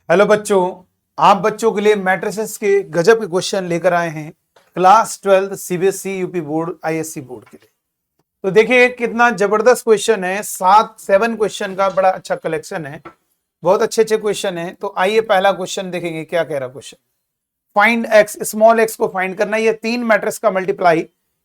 Hello बच्चों, आप बच्चों के लिए मैट्रिसेस के गजब के क्वेश्चन लेकर आए हैं class 12 CBSE UP board ISC board के लिए। तो देखिए कितना जबरदस्त क्वेश्चन है। 7 क्वेश्चन का बड़ा अच्छा कलेक्शन है, बहुत अच्छे अच्छे क्वेश्चन है। तो आइए पहला क्वेश्चन देखेंगे क्या कह रहा question. Find x, small x को फाइंड करना है। ये 3 मैट्रिक्स का मल्टीप्लाई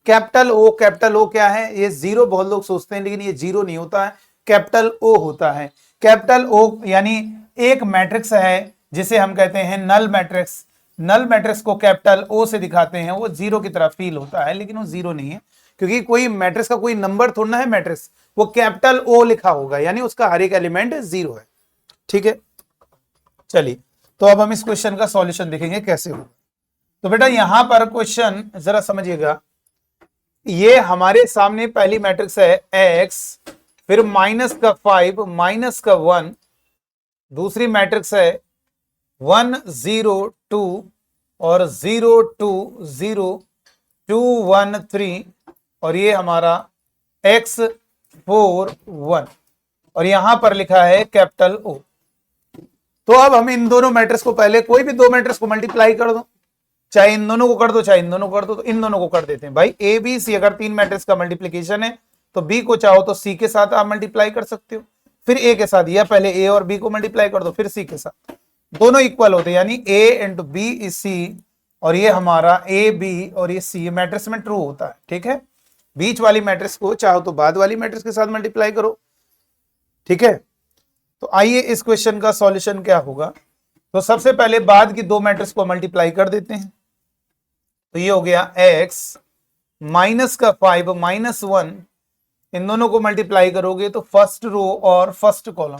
कैपिटल ओ क्या है? ये जीरो बहुत लोग सोचते हैं, लेकिन ये जीरो नहीं होता है, कैपिटल ओ होता है। कैपिटल ओ यानी एक मैट्रिक्स है जिसे हम कहते हैं नल मैट्रिक्स। नल मैट्रिक्स को कैपिटल ओ से दिखाते हैं, वो जीरो की तरह फील होता है, लेकिन वो जीरो नहीं है, क्योंकि कोई मैट्रिक्स का कोई नंबर थोड़ा है मैट्रिक्स, वो कैपिटल ओ लिखा होगा, यानी उसका हर एक एलिमेंट जीरो है। ठीक है, चलिए तो अब हम इस क्वेश्चन का सॉल्यूशन देखेंगे कैसे होगा। तो बेटा यहां पर क्वेश्चन जरा समझिएगा। ये हमारे सामने पहली मैट्रिक्स है एक्स, फिर माइनस का 5 माइनस का 1, दूसरी मैट्रिक्स है 1 0 2 और 0 2 0 2 1 3, और ये हमारा x 4 1, और यहां पर लिखा है कैपिटल ओ। तो अब हम इन दोनों मैट्रिक्स को, पहले कोई भी दो मैट्रिक्स को मल्टीप्लाई कर दो, चाहे इन दोनों को कर दो चाहे इन दोनों को कर दो। तो इन दोनों को कर देते हैं भाई। ए बी सी अगर 3 मैट्रिक्स का मल्टीप्लीकेशन है तो बी को चाहो तो सी के साथ आप मल्टीप्लाई कर सकते हो, फिर ए के साथ, या पहले ए और बी को मल्टीप्लाई कर दो फिर सी के साथ। दोनों इक्वल होते हैं, यानी ए इंटू बी इज सी, और ये हमारा ए बी और ये सी मैट्रिक्स में ट्रू होता है। ठीक है, बीच वाली मैट्रिक्स को चाहो तो बाद वाली मैट्रिक्स के साथ मल्टीप्लाई करो। ठीक है, तो आइए इस क्वेश्चन का सॉल्यूशन क्या होगा। तो सबसे पहले बाद की दो मैट्रिक्स को मल्टीप्लाई कर देते हैं। तो ये हो गया x माइनस का 5 माइनस 1, इन दोनों को मल्टीप्लाई करोगे तो फर्स्ट रो और first column,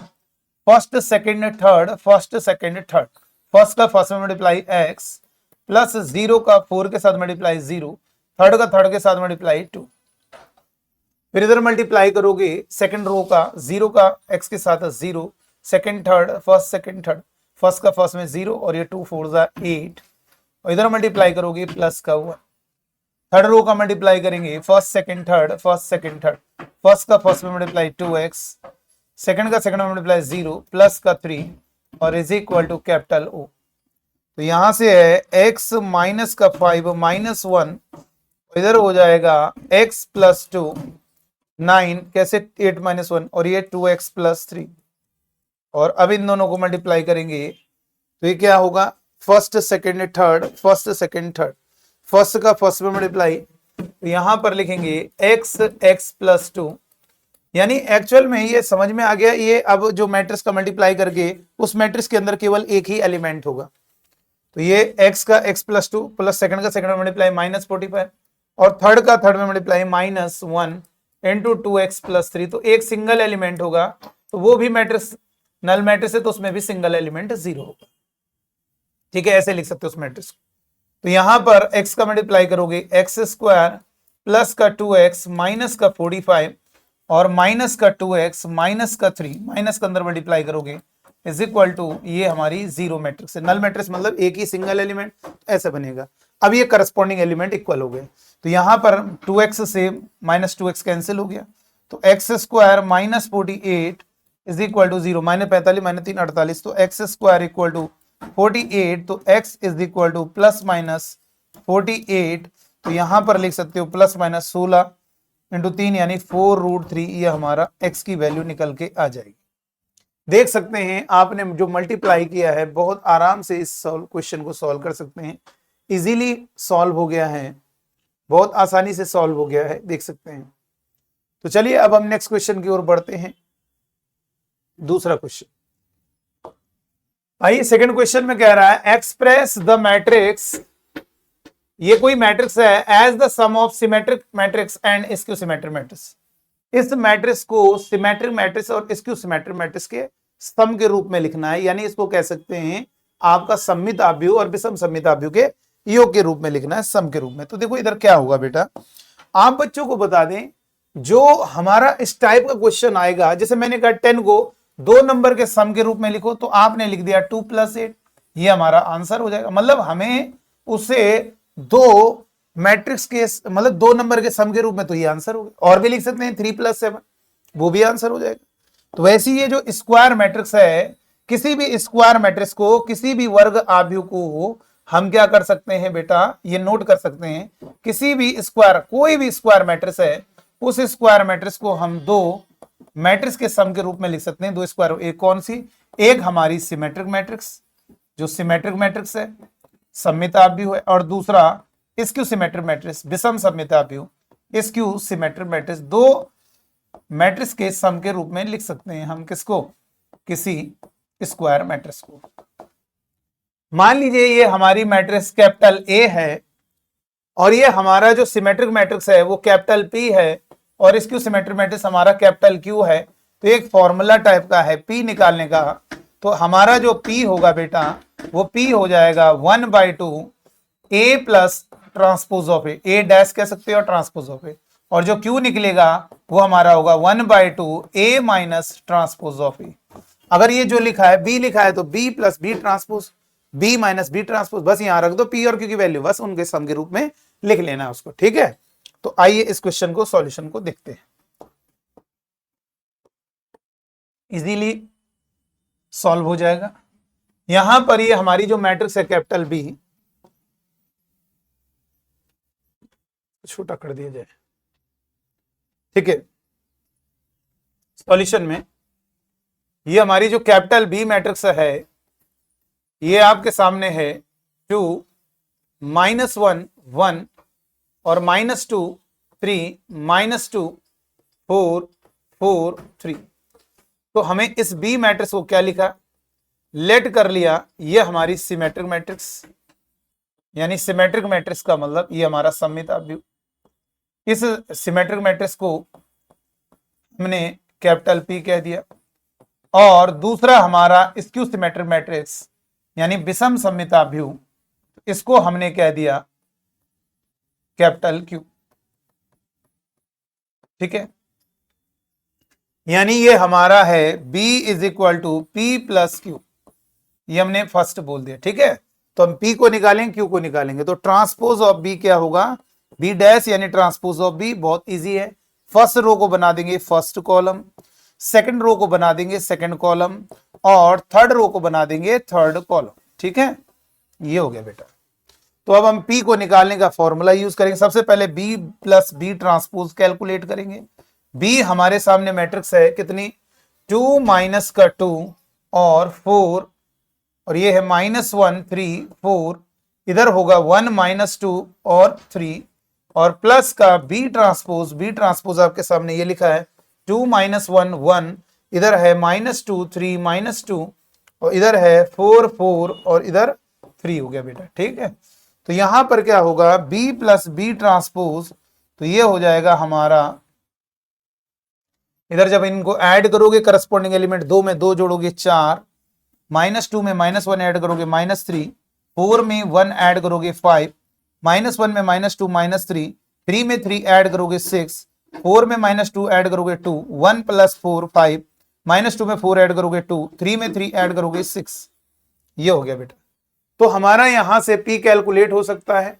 first second third, first second third, first का फर्स्ट में मल्टीप्लाई x प्लस 0 का 4 के साथ मल्टीप्लाई 0, थर्ड का थर्ड के साथ मल्टीप्लाई 2, फिर इधर मल्टीप्लाई करोगे सेकंड रो का 0 का x के साथ 0, सेकंड थर्ड, फर्स्ट का फर्स्ट में 0, और ये 2 4 8, और इधर मल्टीप्लाई करोगे प्लस का 1, थर्ड रो का मल्टीप्लाई करेंगे फर्स्ट सेकंड थर्ड, फर्स्ट का फर्स्ट में मल्टीप्लाई 2x, सेकंड का सेकंड में मल्टीप्लाई 0 प्लस का 3, और इज इक्वल टू कैपिटल ओ। तो यहां से है x माइनस का 5 माइनस 1, इधर हो जाएगा x प्लस 2 9, कैसे 8 माइनस 1, और ये 2x प्लस 3, और अब इन दोनों को मल्टीप्लाई करेंगे तो ये क्या होगा, फर्स्ट सेकंड थर्ड, फर्स्ट का फर्स्ट में मल्टीप्लाई, तो यहां पर लिखेंगे x प्लस 2, यानी एक्चुअल में ये समझ में आ गया। ये अब जो मैट्रिक्स का मल्टीप्लाई करके उस मैट्रिक्स के अंदर केवल एक ही एलिमेंट होगा, तो ये x का x प्लस 2 प्लस सेकंड का सेकंड में मल्टीप्लाई माइनस 45, और थर्ड का थर्ड में multiply minus 1 into 2x plus 3, तो एक सिंगल एलिमेंट होगा, तो वो भी मैट्रिक्स नल मैट्रिक्स है तो उसमें भी सिंगल एलिमेंट 0 होगा। ठीक है, ऐसे लिख सकते हो उस मैट्रिक्स को। तो यहां पर x का मल्टीप्लाई करोगे एक्स स्क्वायर प्लस का 2x माइनस का 45, और माइनस का 2x माइनस का 3, माइनस के अंदर मल्टीप्लाई करोगे इज इक्वल टू, ये हमारी 0 मैट्रिक्स है। नल मैट्रिक्स मतलब एक ही सिंगल एलिमेंट, ऐसे बनेगा। अब ये करस्पॉन्डिंग एलिमेंट इक्वल हो गए, तो यहां पर 2x से माइनस 2x कैंसिल हो गया, तो x square minus 48 is equal to 0, minus 45 minus 3 48, तो एक्स स्क्वायर इक्वल टू 48, तो x is equal two plus minus 48, तो यहां पर लिख सकते हो प्लस माइनस 16 इंटू 3, यानी 4√3, ये हमारा x की वैल्यू निकल के आ जाएगी। देख सकते हैं आपने जो मल्टीप्लाई किया है, बहुत आराम से इस क्वेश्चन को सॉल्व कर सकते हैं। इजीली सॉल्व हो गया है, बहुत आसानी से सॉल्व हो गया है, देख सकते हैं। तो चलिए अब हम नेक्स्ट क्वेश्चन की ओर बढ़ते हैं। दूसरा क्वेश्चन, आइए सेकंड क्वेश्चन में कह रहा है एक्सप्रेस द मैट्रिक्स, ये कोई मैट्रिक्स है, as the sum of symmetric matrix and skew symmetric matrix. इस मैट्रिक्स को सिमेट्रिक मैट्रिक्स और स्क्यू सिमेट्रिक मैट्रिक्स के सम के रूप में लिखना है, यानी इसको कह सकते हैं आपका सममिताभ्यु और विषम सममिताभ्यु के योग के रूप में लिखना है, सम के रूप में। तो देखो इधर क्या होगा बेटा, आप बच्चों को बता दें, जो हमारा इस टाइप का क्वेश्चन आएगा, जैसे मैंने कहा 10 को 2 नंबर के सम के रूप में लिखो, तो आपने लिख दिया 2 + 8, ये हमारा आंसर हो जाएगा। मतलब हमें उसे 2 मैट्रिक्स के मतलब 2 नंबर के सम के रूप में, तो ये आंसर हो गया। और भी लिख सकते हैं 3 + 7, वो भी आंसर हो जाएगा। तो वैसे ये जो स्क्वायर मैट्रिक्स है, किसी भी स्क्वायर मैट्रिक्स को, किसी भी वर्ग आव्यूह को हम क्या कर सकते हैं बेटा, ये नोट कर सकते हैं, किसी भी स्क्वायर, कोई भी स्क्वायर मैट्रिक्स है, उस स्क्वायर मैट्रिक्स को हम दो मैट्रिक्स के सम के रूप में लिख सकते हैं। दो स्क्वायर, एक कौन सी, एक हमारी सिमेट्रिक मैट्रिक्स, जो सिमेट्रिक मैट्रिक्स है, सममित आव्यूह है, और दूसरा स्क्यू सिमेट्रिक मैट्रिक्स, विषम सममित आव्यूह, स्क्यू सिमेट्रिक मैट्रिक्स। दो मैट्रिक्स के सम के रूप में लिख सकते हैं हम किसको, किसी स्क्वायर मैट्रिक्स को। मान लीजिए ये हमारी मैट्रिक्स कैपिटल ए है और ये हमारा जो सिमेट्रिक मैट्रिक्स है वो कैपिटल पी है और स्क्यू सिमेट्रिक मैट्रिक्स हमारा कैपिटल क्यू है। तो एक फॉर्मूला टाइप का है पी निकालने का। तो हमारा जो पी होगा बेटा वो पी हो जाएगा 1/2 A plus transpose of A dash कह सकते हो ट्रांसपोज ऑफ ए, और जो क्यू निकलेगा वो हमारा होगा 1/2 A minus transpose of A. अगर ये जो लिखा है बी लिखा है तो B plus B transpose, B minus B transpose, बस यहां रख दो पी और क्यू की वैल्यू, बस उनके सम के रूप में लिख लेना है उसको, ठीक है। तो आइए इस क्वेश्चन को, सॉल्यूशन को देखते हैं, इजीली सॉल्व हो जाएगा। यहां पर ये हमारी जो मैट्रिक्स है कैपिटल बी, छोटा कर दिया जाए, ठीक है। सॉल्यूशन में ये हमारी जो कैपिटल बी मैट्रिक्स है ये आपके सामने है 2 -1 1 और -2 3 -2 4 4 3। तो हमें इस बी मैट्रिक्स को क्या लिखा, लेट कर लिया ये हमारी सिमेट्रिक मैट्रिक्स, यानी सिमेट्रिक मैट्रिक्स का मतलब ये हमारा सममित आव्यूह। इस सिमेट्रिक मैट्रिक्स को हमने कैपिटल पी कह दिया, और दूसरा हमारा स्क्यू सिमेट्रिक मैट्रिक्स यानी विषम सममित आव्यूह, इसको हमने कह दिया कैपिटल क्यू, ठीक है। यानी ये हमारा है B = P + Q, ये हमने फर्स्ट बोल दिया, ठीक है। तो हम P को निकालेंगे, Q को निकालेंगे, तो ट्रांसपोज ऑफ B क्या होगा, B डैश यानी ट्रांसपोज ऑफ B, बहुत इजी है। फर्स्ट रो को बना देंगे फर्स्ट कॉलम, सेकंड रो को बना देंगे सेकंड कॉलम, और थर्ड रो को बना देंगे थर्ड कॉलम, ठीक है। ये हो गया बेटा। तो अब हम P को निकालने का फॉर्मूला यूज करेंगे। सबसे पहले B + B ट्रांसपोज कैलकुलेट करेंगे। B हमारे सामने मैट्रिक्स है कितनी, 2 - 2 और 4, और ये है -1 3 4, इधर होगा 1 - 2 और 3, और प्लस का B ट्रांसपोज आपके सामने ये लिखा है 2 - 1 1, इधर है -2 3 -2, और इधर है 4 4 और इधर 3 हो गया बेटा, ठीक है। तो यहां पर क्या होगा B + B ट्रांसपोज, तो ये हो जाएगा हमारा, इधर जब इनको ऐड करोगे करस्पॉन्डिंग एलिमेंट 2 में 2 जोड़ोगे 4, -2 में -1 ऐड करोगे -3, 4 में 1 ऐड करोगे 5, -1 में -2 -3, 3 में 3 ऐड करोगे 6, 4 में -2 ऐड करोगे 2, 1 + 4 5, -2 में 4 ऐड करोगे 2, 3 में 3 ऐड करोगे 6। ये हो गया बेटा। तो हमारा यहां से P कैलकुलेट हो सकता है,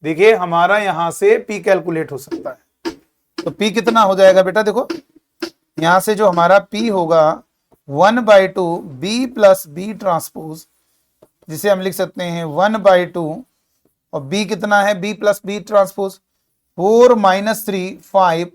देखिए हमारा यहां से P कैलकुलेट हो सकता है। तो P कितना हो जाएगा बेटा, देखो यहां से जो हमारा P होगा 1/2 B + B ट्रांसपोज, जिसे हम लिख सकते हैं 1/2, और B कितना है B + B ट्रांसपोज 4 - 3 5,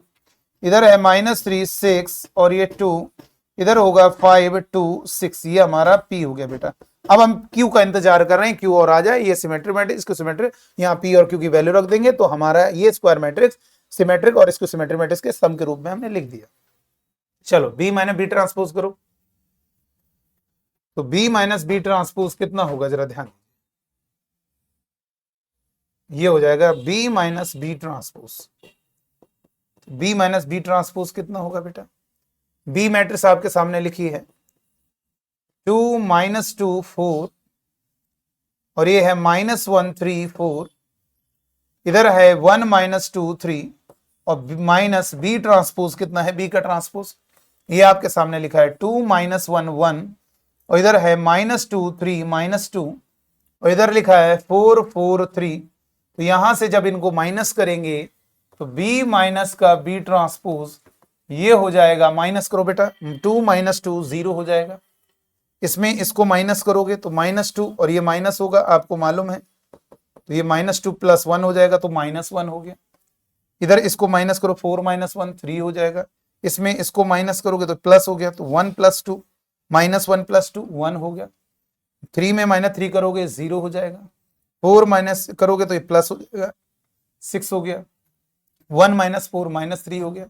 इधर है -3 6, और ये 2, इधर होगा 5 2 6, ये हमारा P हो गया बेटा। अब हम Q का इंतजार कर रहे हैं, Q और आ जाए, ये सिमेट्रिक मैट्रिक्स, इसको सिमेट्रिक, यहाँ P और Q की वैल्यू रख देंगे, तो हमारा ये स्क्वायर मैट्रिक्स सिमेट्रिक और इसको सिमेट्रिक मैट्रिक्स के सम के रूप में हमने लिख दिया। चलो B - B ट्रांसपोज करो, तो B - B ट्रांसपोज कितना होगा जरा ध्यान, ये हो जाएगा B - B transpose. B - B transpose कितना होगा बेटा, B मैट्रिक्स आपके सामने लिखी है 2 - 2 4, और ये है -1 3 4, इधर है 1 - 2 3, और B ट्रांसपोज कितना है, B का ट्रांसपोज ये आपके सामने लिखा है 2 - 1 1, और इधर है -2 3 -2, और इधर लिखा है 4 4 3। तो यहां से जब इनको माइनस करेंगे तो B माइनस का B ट्रांसपोज ये हो जाएगा, माइनस करो बेटा, 2 - 2 0 हो जाएगा, इसमें इसको माइनस करोगे तो -2 और ये माइनस होगा, आपको मालूम है, तो ये -2 + 1 हो जाएगा तो -1 हो गया। इधर इसको माइनस करो, 4 - 1 3 हो जाएगा। इसमें इसको माइनस करोगे तो प्लस हो गया, तो 1 + 2 -1 + 2 1 हो गया। 3 में -3 करोगे 0 हो जाएगा। 4 माइनस करोगे तो ये प्लस हो जाएगा, 6 हो गया। 1 - 4 -3 हो गया,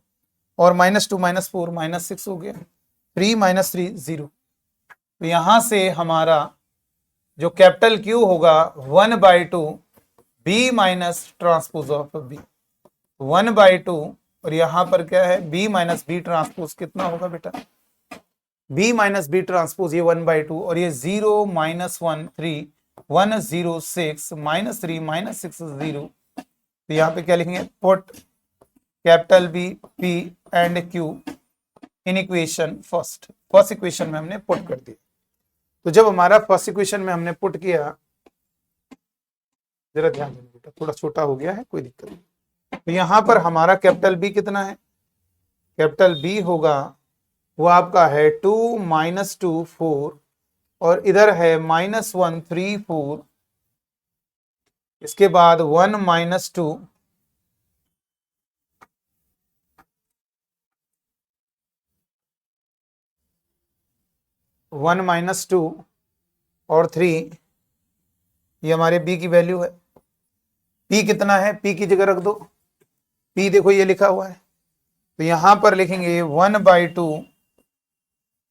और -2 - 4 -6 हो गया। 3 - 3 0। तो यहां से हमारा जो कैपिटल Q होगा 1/2 B minus transpose of B, 1/2, और यहां पर क्या है B - B ट्रांसपोज कितना होगा बेटा, B - B ट्रांसपोज ये 1/2, और ये 0 - 1 3 1 0 6 -3 -6 0। तो यहाँ पे क्या लिखेंगे, put capital B P and Q in equation first equation में हमने पुट कर दिया। तो जब हमारा फर्स्ट इक्वेशन में हमने पुट किया, जरा ध्यान देना बेटा, थोड़ा छोटा हो गया है, कोई दिक्कत नहीं। तो यहां पर हमारा कैपिटल B कितना है, कैपिटल B होगा वो आपका है 2 - 2 4, और इधर है -1 3 4, इसके बाद 1 - 2 1 - 2 और 3, ये हमारे B की वैल्यू है। P कितना है, P की जगह रख दो, P देखो ये लिखा हुआ है, तो यहां पर लिखेंगे 1/2,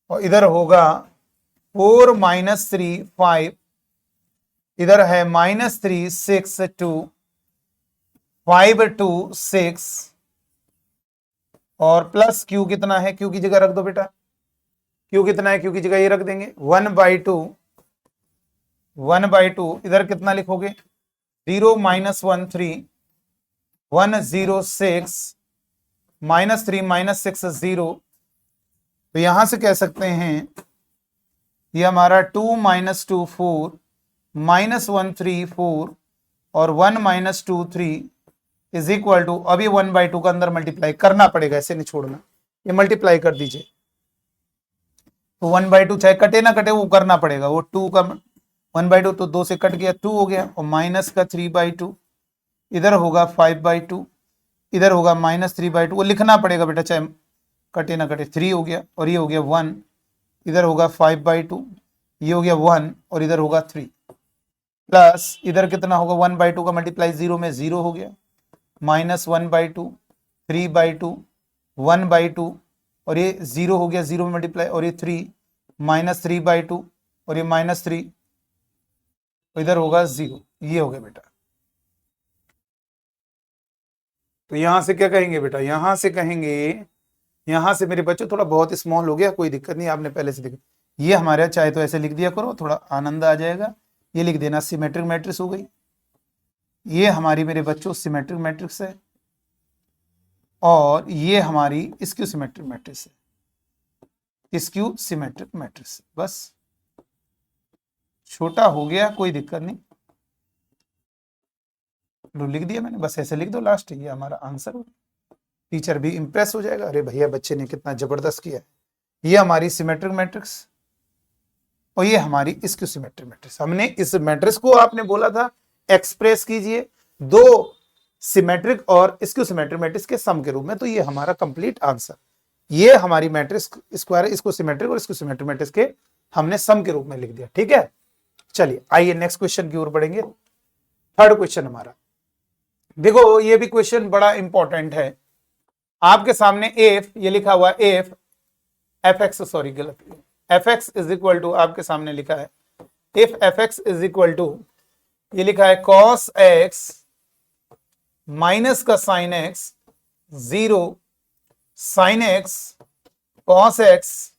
और इधर होगा 4 - 3 5, इधर है -3 6 2 5 2 6, और प्लस Q कितना है, Q की जगह रख दो बेटा, Q कितना है, Q की जगह ये रख देंगे 1/2, 1/2, इधर कितना लिखोगे 0 - 1 3 1 0 6 -3 -6 0। तो यहां से कह सकते हैं ये हमारा 2 - 2 4 -1 3 4 और 1 - 2 3 इज इक्वल टू, अब ये 1/2 का अंदर मल्टीप्लाई करना पड़ेगा, ऐसे नहीं छोड़ना, ये मल्टीप्लाई कर दीजिए। तो 1/2 चाहे कटे ना कटे वो करना पड़ेगा, वो 2 का 1/2 तो 2 से कट गया 2 हो गया, और माइनस का 3/2, इधर होगा 5/2, इधर होगा -3/2, वो लिखना पड़ेगा बेटा चाहे कटे ना कटे। 3 हो गया, और ये हो गया 1, इधर होगा 5/2, ये हो गया 1, और इधर होगा 3, प्लस इधर कितना होगा 1/2 का मल्टीप्लाई 0 में 0 हो गया, -1/2 3/2 1/2, और ये 0 हो गया 0 में मल्टीप्लाई, और ये 3 -3/2, और ये -3, इधर होगा 0, ये हो गया बेटा। तो यहां से क्या कहेंगे बेटा, यहां से कहेंगे, यहां से मेरे बच्चों थोड़ा बहुत स्मॉल हो गया, कोई दिक्कत नहीं, आपने पहले से देखा, ये हमारे चाहे तो ऐसे लिख दिया करो, थोड़ा आनंद आ जाएगा। ये लिख देना सिमेट्रिक मैट्रिक्स हो गई, ये हमारी मेरे बच्चों सिमेट्रिक मैट्रिक्स है, और ये हमारी स्क्यू सिमेट्रिक मैट्रिक्स है, स्क्यू सिमेट्रिक मैट्रिक्स। बस छोटा हो गया, कोई दिक्कत नहीं, लिख दिया मैंने, बस ऐसे लिख दो लास्ट, ये हमारा आंसर हो, टीचर भी इंप्रेस हो जाएगा, अरे भैया बच्चे ने कितना जबरदस्त किया है। ये हमारी सिमेट्रिक मैट्रिक्स, और ये हमारी स्क्यू सिमेट्रिक मैट्रिक्स। हमने इस मैट्रिक्स को आपने बोला था एक्सप्रेस कीजिए दो सिमेट्रिक और स्क्यू सिमेट्रिक मैट्रिक्स के सम के रूप में, तो ये हमारा कंप्लीट आंसर, ये हमारी मैट्रिक्स स्क्वायर, इसको सिमेट्रिक और इसको सिमेट्रिक मैट्रिक्स के हमने सम के रूप में लिख दिया। ठीक है, चलिए आइए नेक्स्ट क्वेश्चन की ओर बढ़ेंगे। थर्ड क्वेश्चन हमारा, देखो ये भी क्वेश्चन बड़ा इंपॉर्टेंट है। आपके सामने एफ, ये लिखा हुआ एफ एफ एक्स, सॉरी गलत, f x is equal to, आपके सामने लिखा है if f x is equal to, ये लिखा है कॉस एक्स माइनस का sine x 0 sine x cos x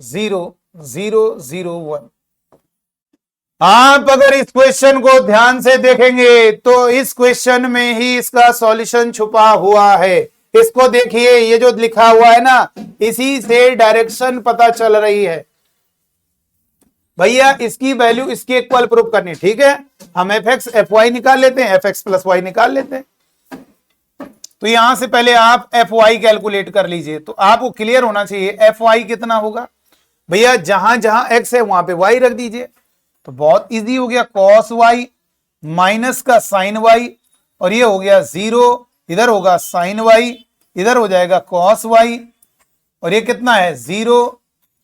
0 0 0 1। आप अगर इस क्वेश्चन को ध्यान से देखेंगे तो इस क्वेश्चन में ही इसका सॉल्यूशन छुपा हुआ है। इसको देखिए, ये जो लिखा हुआ है ना, इसी से डायरेक्शन पता चल रही है भैया, इसकी वैल्यू इसके इक्वल प्रूफ करनी। ठीक है, हम एफ एक्स एफ वाई निकाल लेते हैं, एफ एक्स प्लस वाई निकाल लेते हैं। तो यहां से पहले आप एफ वाई कैलकुलेट कर लीजिए, तो आपको क्लियर होना चाहिए एफ वाई कितना होगा, भैया जहां जहां x है वहां पे y रख दीजिए, तो बहुत इजी हो गया। cos y माइनस का साइन y, और ये हो गया 0, इधर होगा साइन y, इधर हो जाएगा cos y, और ये कितना है 0,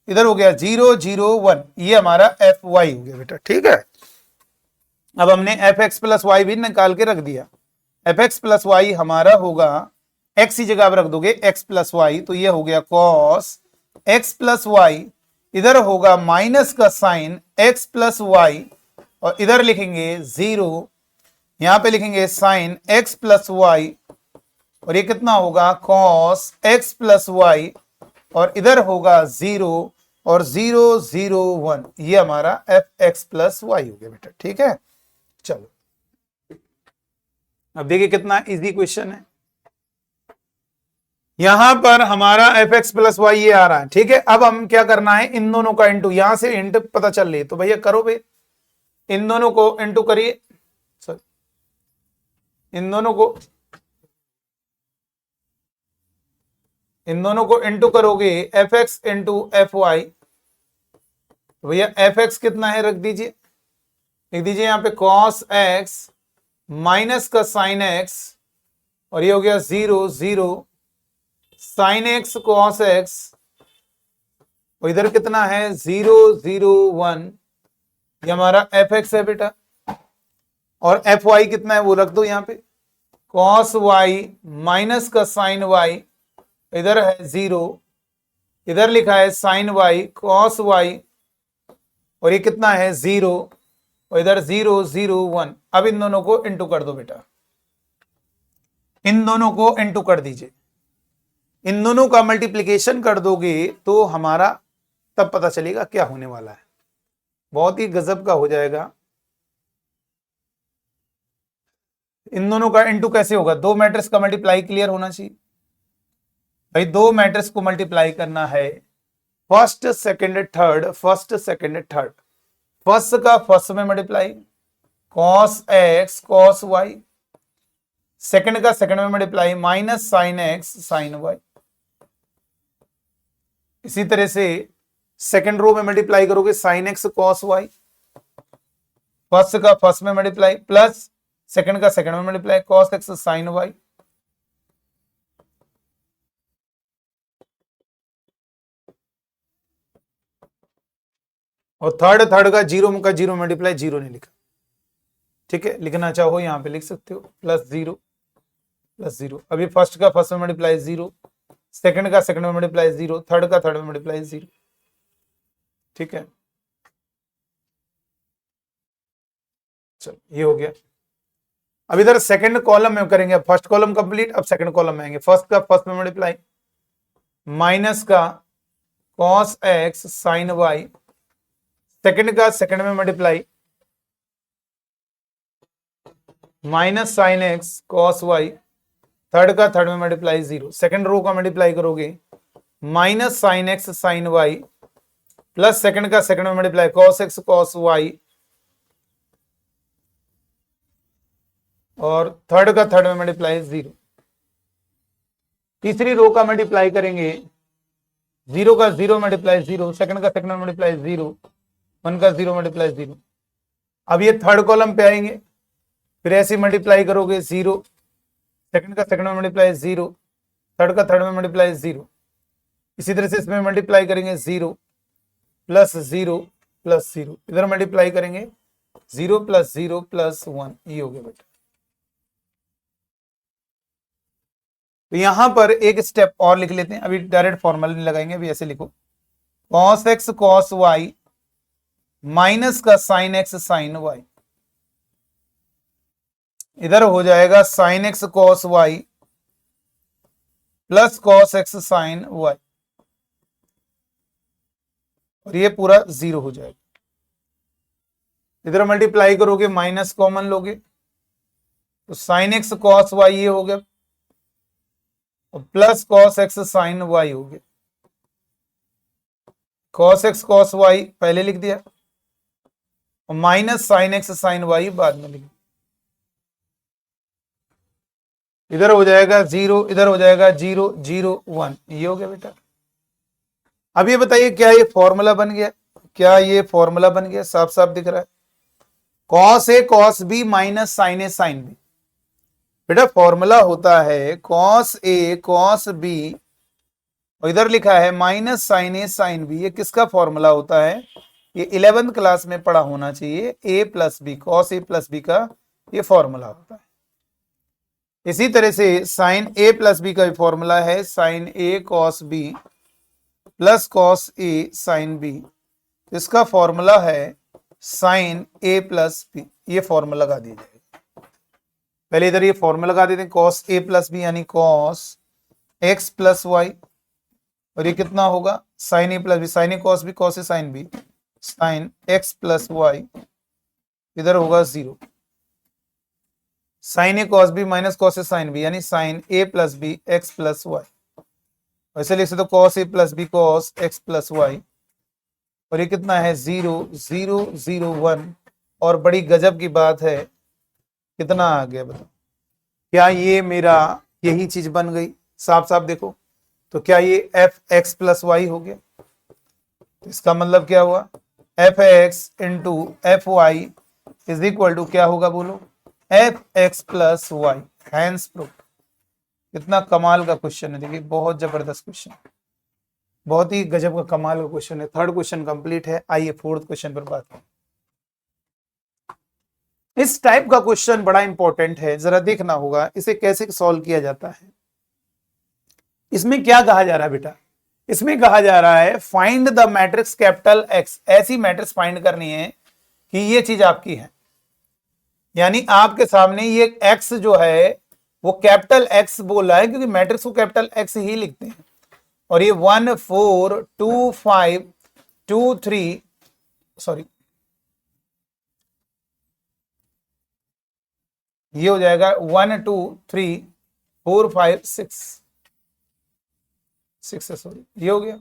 इधर हो गया 0 0 1, ये हमारा fy हो गया बेटा। ठीक है, अब हमने fx प्लस वाई भी निकाल के रख दिया। fx प्लस वाई हमारा होगा, x की जगह आप रख दोगे x प्लस वाई, तो ये हो गया cos x प्लस वाई, इधर होगा माइनस का साइन x प्लस वाई, और इधर लिखेंगे 0, यहां पे लिखेंगे साइन x प्लस वाई, और ये कितना होगा cos x प्लस वाई, और इधर होगा 0 और 0 0 1, ये हमारा fx प्लस वाई हो गया बेटा। ठीक है, चलो अब देखिए कितना इजी क्वेश्चन है। यहां पर हमारा fx प्लस वाई ये आ रहा है। ठीक है, अब हम क्या करना है, इन दोनों का इंटू, यहां से इंट पता चल रही है तो भैया करो भाई, इन दोनों को इंटू करिए, सॉरी इन दोनों को इंटू करोगे fx इंटू fy, भैया fx कितना है रख दीजिए, लिख दीजिए यहां पे cos x माइनस का साइन x, और ये हो गया 0 0 साइन x cos x, और इधर कितना है 0 0 1, ये हमारा fx है बेटा, और fy कितना है वो रख दो यहां पे, cos y माइनस का साइन y, इधर है 0, इधर लिखा है साइन y cos y, और ये कितना है 0, और इधर 0 0 1। अब इन दोनों को इंटू कर दो बेटा, इन दोनों को इंटू कर दीजिए, इन दोनों का मल्टीप्लिकेशन कर दोगे तो हमारा तब पता चलेगा क्या होने वाला है, बहुत ही गजब का हो जाएगा। इन दोनों का इंटू कैसे होगा, दो मैट्रिक्स का मल्टीप्लाई क्लियर होना चाहिए भाई, दो मैट्रिक्स को मल्टीप्लाई करना है, first second third, first second third, first का फर्स्ट में multiply cos x cos y, second का सेकंड में multiply minus sine x sine y, इसी तरह से सेकंड रो में मल्टीप्लाई करोगे sine x cos y, first का फर्स्ट में मल्टीप्लाई प्लस सेकंड का सेकंड में multiply cos x sine y, और थर्ड का जीरो मल्टीप्लाई, जीरो नहीं लिखा। ठीक है, लिखना चाहो यहां पे लिख सकते हो प्लस जीरो। अभी फर्स्ट का फर्स्ट में मल्टीप्लाई 0, सेकंड का सेकंड में मल्टीप्लाई 0, थर्ड का थर्ड में मल्टीप्लाई 0। ठीक है, चलो ये हो गया। अब इधर सेकंड कॉलम में करेंगे, फर्स्ट कॉलम कंप्लीट, अब सेकंड कॉलम में आएंगे, फर्स्ट का फर्स्ट में मल्टीप्लाई माइनस का cos x sine y, second का सेकंड में multiply minus sine x cos y, third का थर्ड में मल्टीप्लाई 0, सेकंड रो का मल्टीप्लाई करोगे minus sine x sine y, plus second का सेकंड में multiply cos x cos y, और third का थर्ड में मल्टीप्लाई 0, तीसरी रो का मल्टीप्लाई करेंगे, 0 का 0 मल्टीप्लाई 0, सेकंड का सेकंड में मल्टीप्लाई 0, 1 का 0 मल्टीप्लाई 0। अब ये थर्ड कॉलम पे आएंगे, फिर ऐसे मल्टीप्लाई करोगे 0, सेकंड का सेकंड में मल्टीप्लाई 0, थर्ड का थर्ड में मल्टीप्लाई 0, इसी तरह से इसमें मल्टीप्लाई करेंगे 0 प्लस 0 प्लस 0, इधर मल्टीप्लाई करेंगे 0 प्लस 0 प्लस 1, ये हो गया बेटा। तो यहां पर एक स्टेप और लिख लेते हैं, अभी डायरेक्ट फॉर्मूला नहीं लगाएंगे, अभी ऐसे लिखो cos x cos y minus का साइन x साइन y, इधर हो जाएगा sine x cos y plus cos x sine y, और ये पूरा 0 हो जाएगा। इधर मल्टीप्लाई करोगे माइनस कॉमन लोगे तो साइन x cos y ये हो गया, और plus cos x sine y हो गया। cos x cos y पहले लिख दिया, और minus sine x sine y बाद में लिख दिया। इधर हो जाएगा 0, इधर हो जाएगा 0 0 1, ये हो गया बेटा। अब ये बताइए क्या ये फॉर्मूला बन गया, क्या ये फॉर्मूला बन गया, साफ साफ दिख रहा है, cos A cos B minus sign A sine B. बेटा फॉर्मूला होता है कॉस ए कॉस बी और इधर लिखा है माइनस साइन ए साइन बी। ये किसका फॉर्मूला होता है, ये 11th क्लास में पढ़ा होना चाहिए, ए plus B, cos A plus B का ये फॉर्मूला होता है। इसी तरह से साइन ए प्लस बी का भी फॉर्मूला है sine A cos B plus cos A sine B. इसका फॉर्मूला है साइन ए प्लस बी। ये फॉर्मूला लगा दीजिए, पहले इधर ये फॉर्मूला लगा देते हैं, कॉस ए प्लस बी यानी कॉस एक्स प्लस वाई, और ये कितना होगा sine A plus B, sine A cos B cos A sine B, sine X plus Y, इधर होगा 0, sine A cos B minus cos A sine B यानी sine A plus B X plus Y. वैसे लिख सकते हो cos A plus B cos X plus Y, और ये कितना है 0 0 0 1। और बड़ी गजब की बात है, कितना आ गया बताओ, क्या ये मेरा यही चीज बन गई, साफ साफ देखो तो क्या ये एफ एक्स प्लस वाई हो गया। तो इसका मतलब क्या हुआ, f x into f y is equal to क्या होगा बोलो, f x plus y. Hence proof. कितना कमाल का क्वेश्चन है, देखिए बहुत जबरदस्त क्वेश्चन, बहुत ही गजब का कमाल का क्वेश्चन है। थर्ड क्वेश्चन कंप्लीट है, आइए फोर्थ क्वेश्चन पर बात करें। इस टाइप का क्वेश्चन बड़ा इंपॉर्टेंट है, जरा देखना होगा इसे कैसे सॉल्व किया जाता है। इसमें क्या कहा जा रहा है बेटा, इसमें कहा जा रहा है find the matrix capital x. ऐसी मैट्रिक्स फाइंड करनी है कि ये चीज आपकी है, यानी आपके सामने ये एक्स जो है वो कैपिटल एक्स बोला है, क्योंकि मैट्रिक्स को कैपिटल एक्स ही लिखते हैं। और ये 1 4 2 5 2 3 सॉरी ये हो जाएगा 1 2 3 4 5 6 6 सॉरी ये हो गया,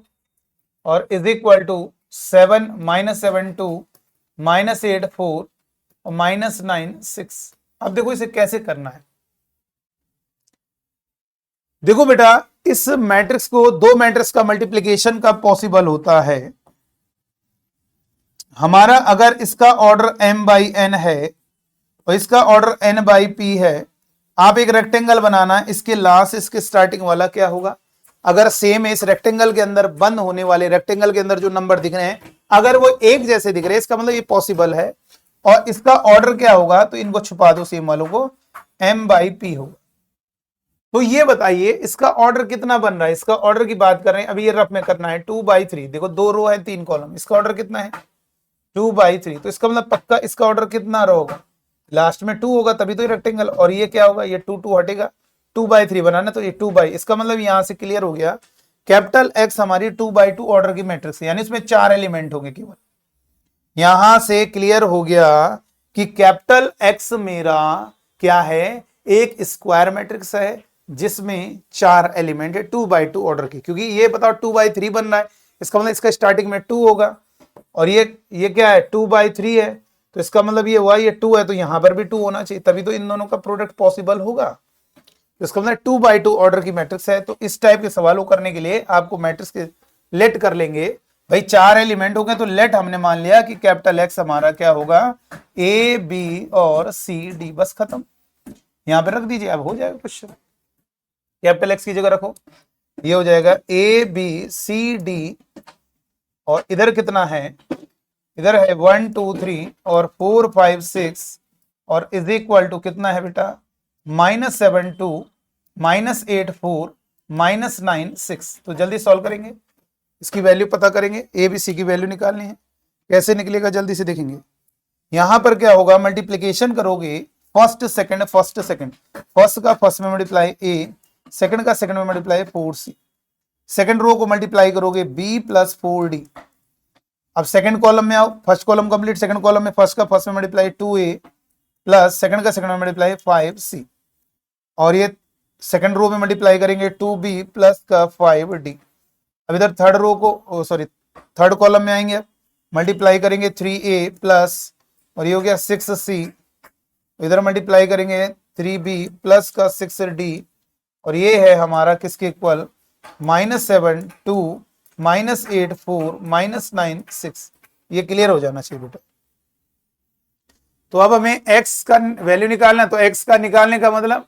और इज इक्वल टू 7 -7 2 -8 4 और -9 6। अब देखो इसे कैसे करना है। देखो बेटा इस मैट्रिक्स को दो मैट्रिक्स का मल्टीप्लिकेशन का पॉसिबल होता है। हमारा अगर इसका ऑर्डर m/n है और इसका ऑर्डर n/p है, आप एक रेक्टेंगल बनाना, इसके लास्ट इसके स्टार्टिंग वाला क्या होगा, अगर सेम है इस रेक्टेंगल के अंदर बंद होने वाले रेक्टेंगल के अंदर जो नंबर दिख रहे हैं अगर वो एक जैसे दिख रहे हैं, इसका मतलब ये पॉसिबल है। और इसका ऑर्डर क्या होगा, तो इनको छुपा दो सेम वालों को, m/p होगा। तो ये बताइए इसका ऑर्डर कितना बन रहा है, इसका ऑर्डर की बात कर रहे हैं, अभी ये रफ में करना है 2/3। देखो 2 रो है 3 कॉलम, इसका ऑर्डर कितना है 2/3। तो इसका मतलब पक्का इसका ऑर्डर कितना रो होगा, लास्ट में 2 होगा तभी तो ये रेक्टेंगल। और ये क्या होगा, ये 2 2 हटेगा, 2/3 बनाना तो ये 2/, इसका मतलब यहां से क्लियर हो गया कैपिटल एक्स हमारी 2/2 ऑर्डर की मैट्रिक्स है, यानी इसमें 4 एलिमेंट होंगे केवल। यहां से क्लियर हो गया कि कैपिटल एक्स मेरा क्या है, एक स्क्वायर मैट्रिक्स है जिसमें 4 एलिमेंट है 2/2 ऑर्डर की। क्योंकि ये बताओ 2/3 बन रहा है, इसका मतलब इसका स्टार्टिंग में 2 होगा, और ये क्या है 2/3 है, तो इसका मतलब ये हुआ ये 2 है, तो यहां पर भी 2 होना चाहिए, तभी तो इन दोनों का प्रोडक्ट पॉसिबल होगा। तो इसका मतलब 2/2 ऑर्डर की मैट्रिक्स है। तो इस टाइप के सवालों करने के लिए आपको मैट्रिक्स के लेट कर लेंगे भाई, 4 एलिमेंट हो गए तो लेट हमने मान लिया कि कैपिटल एक्स हमारा क्या होगा, ए बी और सी डी, बस खत्म। यहां पे रख दीजिए, अब हो जाएगा क्वेश्चन। कैपिटल एक्स की जगह रखो, ये हो जाएगा ए बी सी डी, और इधर कितना है, इधर है 1 2 3 और 4 5 6, और इज इक्वल टू कितना है बेटा -7 2 -8 4 -9 6। तो जल्दी सॉल्व करेंगे, इसकी वैल्यू पता करेंगे, ए बी सी की वैल्यू निकालनी है। कैसे निकलेगा जल्दी से देखेंगे। यहां पर क्या होगा, मल्टीप्लीकेशन करोगे first second first second, first का फर्स्ट में मल्टीप्लाई ए, सेकंड का सेकंड में मल्टीप्लाई 4c, सेकंड रो को मल्टीप्लाई करोगे b प्लस 4d। अब सेकंड कॉलम में आओ, first column complete, second column में फर्स्ट का फर्स्ट में मल्टीप्लाई 2a प्लस सेकंड का सेकंड में मल्टीप्लाई 5c, और ये सेकंड रो में मल्टीप्लाई करेंगे 2b प्लस का 5d। अब इधर थर्ड रो को सॉरी थर्ड कॉलम में आएंगे, मल्टीप्लाई करेंगे 3a प्लस, और ये हो गया 6c, इधर मल्टीप्लाई करेंगे 3b प्लस का 6d, और ये है हमारा किसके इक्वल -7 2 -8 4 -9 6। ये क्लियर हो जाना चाहिए बेटा। तो अब हमें x का वैल्यू निकालना है, तो x का निकालने का मतलब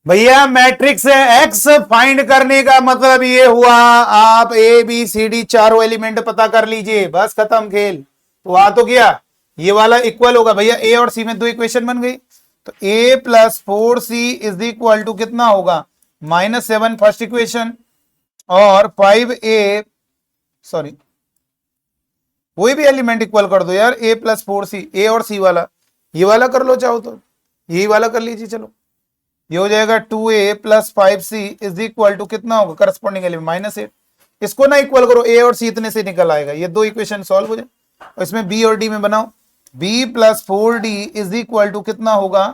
भैया मैट्रिक्स है, x फाइंड करने का मतलब ये हुआ आप ए बी सी डी चारों एलिमेंट पता कर लीजिए, बस खत्म खेल। तो आ तो गया, ये वाला इक्वल होगा भैया, ए और सी में दो इक्वेशन बन गई। तो a plus 4c is equal to कितना होगा, -7 फर्स्ट इक्वेशन, और 5a, सॉरी कोई भी एलिमेंट इक्वल कर दो यार, a प्लस 4c, ए और सी वाला, ये वाला कर लो चाहो तो, यही वाला कर लीजिए। चलो ये हो जाएगा 2a plus 5c is equal to कितना होगा, करस्पॉन्डिंग एलिमेंट -8। इसको ना इक्वल करो, a और c इतने से निकल आएगा, ये दो इक्वेशन सॉल्व हो जाए। और इसमें b और d में बनाओ, b plus 4d is equal to कितना होगा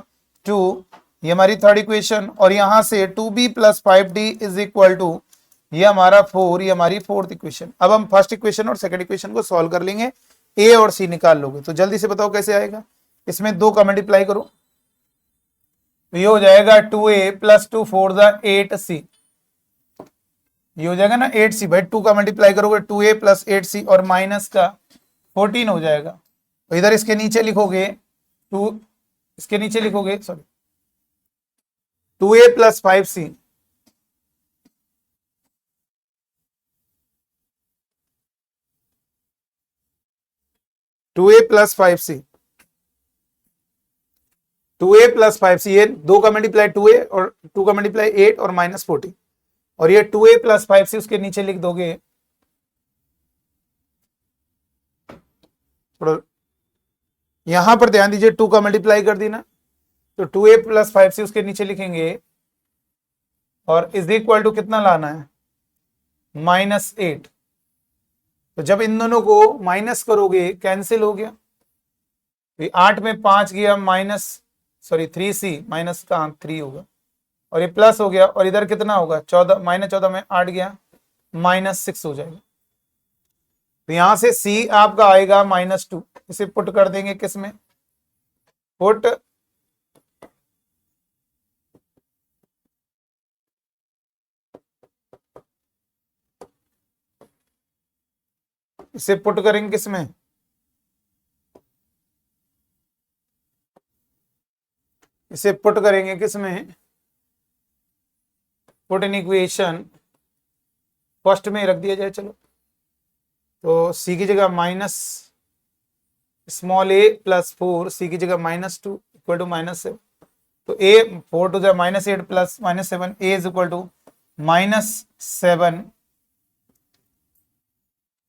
2, ये हमारी थर्ड इक्वेशन, और यहां से 2b plus 5d is equal to ये हमारा 4, ये हमारी फोर्थ इक्वेशन। अब हम फर्स्ट इक्वेशन और सेकंड इक्वेशन को सॉल्व कर लेंगे, a और c निकाल लोगे। तो जल्दी से बताओ कैसे आएगा, इसमें दो का मल्टीप्लाई करो, तो ये हो जाएगा 2a प्लस 2 4 8c, ये हो जाएगा ना 8c। भाई 2 का मल्टीप्लाई करोगे 2a प्लस 8c और माइनस का 14 हो जाएगा। तो इधर इसके नीचे लिखोगे 2, इसके नीचे लिखोगे sorry 2a plus 5c, 2a plus 5c, 2a plus 5c, ये दो का मल्टीप्लाई 2a और 2 का मल्टीप्लाई 8 और -14, और ये 2a प्लस 5c उसके नीचे लिख दोगे, यहां पर ध्यान दीजिए 2 का मल्टीप्लाई कर दी ना, तो 2a प्लस 5c उसके नीचे लिखेंगे, और इज इक्वल टू कितना लाना है, -8। तो जब इन दोनों को माइनस करोगे कैंसिल हो गया, तो 8 में 5 गया माइनस, सॉरी 3c माइनस का 3 होगा, और ये प्लस हो गया, और इधर कितना होगा 14, -14 में 8 गया -6 हो जाएगा। तो यहां से c आपका आएगा -2, इसे पुट कर देंगे किसमें, पुट इसे पुट करेंगे किसमें, इसे पुट करेंगे किसमें, पुट इन इक्वेशन फर्स्ट में रख दिया जाए। चलो तो c की जगह minus small a plus 4, c की जगह -2 इक्वल टू -7, तो a 4 to the -8 plus -7, a is equal to -7,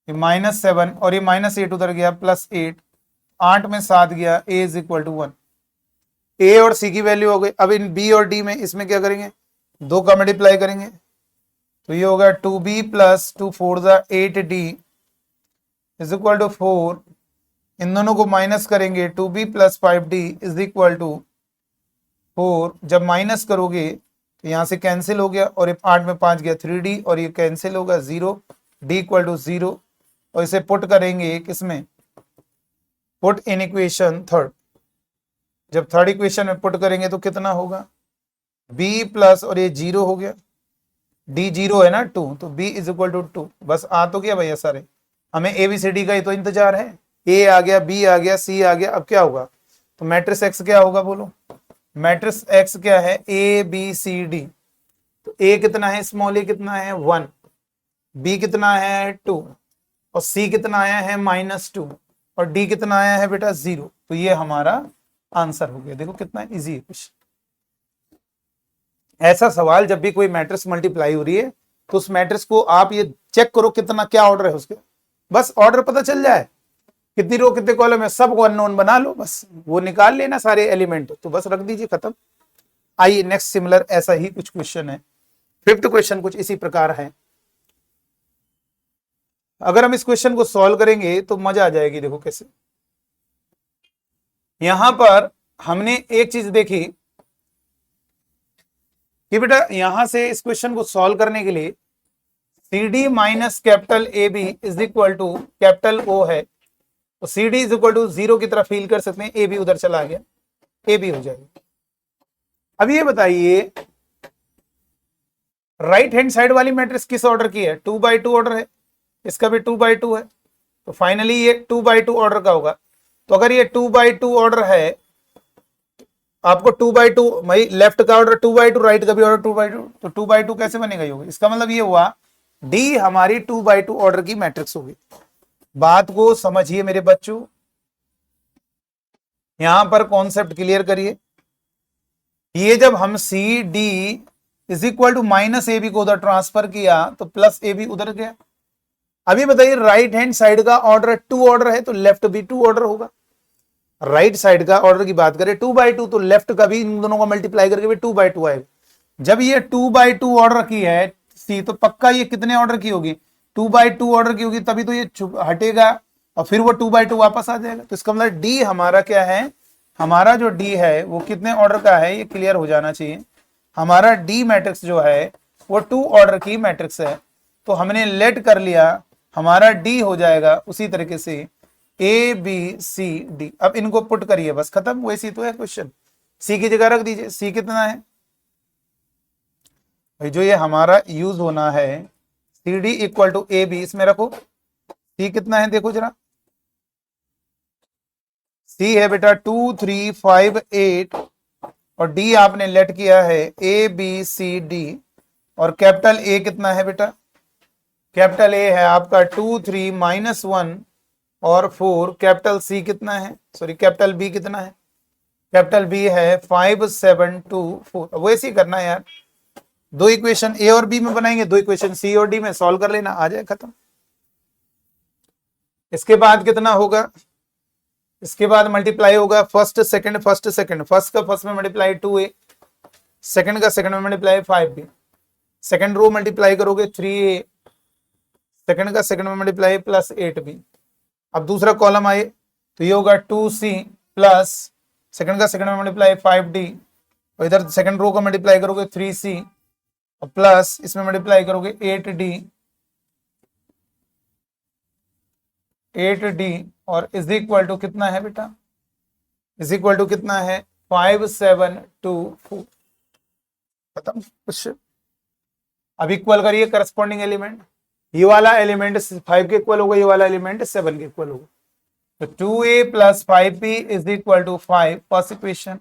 ये -7 और ये -8 उधर गया +8, 8 में 7 गया, a is equal to 1। a और c की वैल्यू हो गई। अब इन b और d में इसमें क्या करेंगे, दो का मल्टीप्लाई करेंगे, तो ये होगा 2b plus 2 4 8d is equal to 4, इन दोनों को माइनस करेंगे, 2b plus 5d is equal to 4। जब माइनस करोगे तो यहां से कैंसिल हो गया, और 8 में 5 गया 3d, और ये कैंसिल होगा 0, d इक्वल टू 0, और इसे पुट करेंगे किसमें, पुट इन इक्वेशन थर्ड। जब थर्ड इक्वेशन में पुट करेंगे तो कितना होगा, b प्लस, और ये 0 हो गया, d 0 है ना 2, तो b इज इक्वल टू 2। बस आ तो गया भैया सारे, हमें ABCD का ही तो इंतजार है, a आ गया, b आ गया, c आ गया। अब क्या होगा, तो मैट्रिक्स x क्या होगा बोलो, मैट्रिक्स x क्या है, ABCD। तो a कितना है, स्मॉल a कितना है 1, b कितना है 2, और c कितना आया है -2, और d कितना आया है बेटा 0। तो ये हमारा आंसर हो गया। देखो कितना इजी है कुछ। ऐसा सवाल जब भी कोई मैट्रिक्स मल्टीप्लाई हो रही है तो उस मैट्रिक्स को आप ये चेक करो कितना क्या ऑर्डर है उसके, बस ऑर्डर पता चल जाए, कितनी रो कितने कॉलम है, सब अननोन बना लो, बस वो निकाल लेना सारे एलिमेंट, तो बस रख दीजिए, खत्म। आइए नेक्स्ट सिमिलर ऐसा ही कुछ क्वेश्चन है, फिफ्थ क्वेश्चन कुछ इसी प्रकार है। अगर हम इस क्वेश्चन को सॉल्व करेंगे तो मजा आ जाएगी। देखो कैसे, यहां पर हमने एक चीज देखी कि बेटा यहां से इस क्वेश्चन को सॉल्व करने के लिए CD minus capital AB is equal to capital O है, तो CD इज इक्वल टू 0 की तरफ फील कर सकते हैं, AB उधर चला गया, AB हो जाएगा। अब ये बताइए राइट हैंड साइड वाली मैट्रिक्स किस ऑर्डर की है? 2x2 ऑर्डर है, इसका भी 2x2 है, तो फाइनली ये 2x2 ऑर्डर का होगा। तो अगर ये 2x2 ऑर्डर है, आपको 2x2 भाई लेफ्ट का ऑर्डर 2x2, राइट का भी ऑर्डर 2x2, तो 2x2 कैसे बनेगा? होगी, इसका मतलब ये हुआ डी हमारी 2x2 ऑर्डर की मैट्रिक्स होगी। बात को समझिए मेरे बच्चों, यहां पर कॉन्सेप्ट क्लियर करिए। ये जब हम C D is equal to minus A B को उधर ट्रांसफर किया तो प्लस ए बी उधर गया। अभी बताइए राइट हैंड साइड का ऑर्डर 2 ऑर्डर है तो लेफ्ट भी 2 ऑर्डर होगा। राइट साइड का ऑर्डर की बात करें 2x2 तो लेफ्ट का भी इन दोनों को मल्टीप्लाई करके भी 2x2 आएगा। जब ये 2x2 ऑर्डर की है सी, तो पक्का ये कितने ऑर्डर की होगी? 2x2 ऑर्डर की होगी, तभी तो ये हटेगा और फिर वो 2x2 वापस आ जाएगा। तो इसका मतलब डी हमारा क्या है? हमारा जो डी है वो कितने ऑर्डर का है, ये क्लियर हो जाना चाहिए। हमारा डी मैट्रिक्स जो है वो 2 ऑर्डर की मैट्रिक्स है। तो हमने लेट कर लिया, हमारा डी हो जाएगा उसी तरीके से ए बी सी डी। अब इनको पुट करिए, बस खत्म, वैसी तो है क्वेश्चन। सी की जगह रख दीजिए, सी कितना है भाई? जो ये हमारा यूज होना है C D equal to A B, इसमें रखो सी कितना है, देखो जरा। सी है बेटा 2 3 5 8 और डी आपने लेट किया है ए बी सी डी। और कैपिटल ए कितना है बेटा? कैपिटल ए है आपका 2 3 -1 और 4। कैपिटल सी कितना है, सॉरी कैपिटल बी कितना है? कैपिटल बी है 5 7 2 4। वैसे ही करना है यार, 2 इक्वेशन ए और बी में बनाएंगे, 2 इक्वेशन सी और डी में, सॉल्व कर लेना, आ जाए खत्म। इसके बाद कितना होगा? इसके बाद मल्टीप्लाई होगा first second first second, first का फर्स्ट में मल्टीप्लाई 2a, सेकंड का सेकंड में multiply 5b, second row multiply करोगे 3a, सेकंड का सेकंड में मल्टीप्लाई प्लस 8b। अब दूसरा कॉलम आए तो ये होगा 2c प्लस सेकंड का सेकंड में मल्टीप्लाई 5d और इधर सेकंड रो का मल्टीप्लाई करोगे 3c और प्लस इसमें मल्टीप्लाई करोगे 8d और इज इक्वल टू कितना है बेटा? इज इक्वल टू कितना है? 5 7 2 4। खत्म क्वेश्चन। अब इक्वल करिए करस्पॉन्डिंग एलिमेंट। ये वाला एलिमेंट 5 के इक्वल होगा, ये वाला एलिमेंट 7 के इक्वल होगा। तो 2a plus 5b is equal to 5 first equation,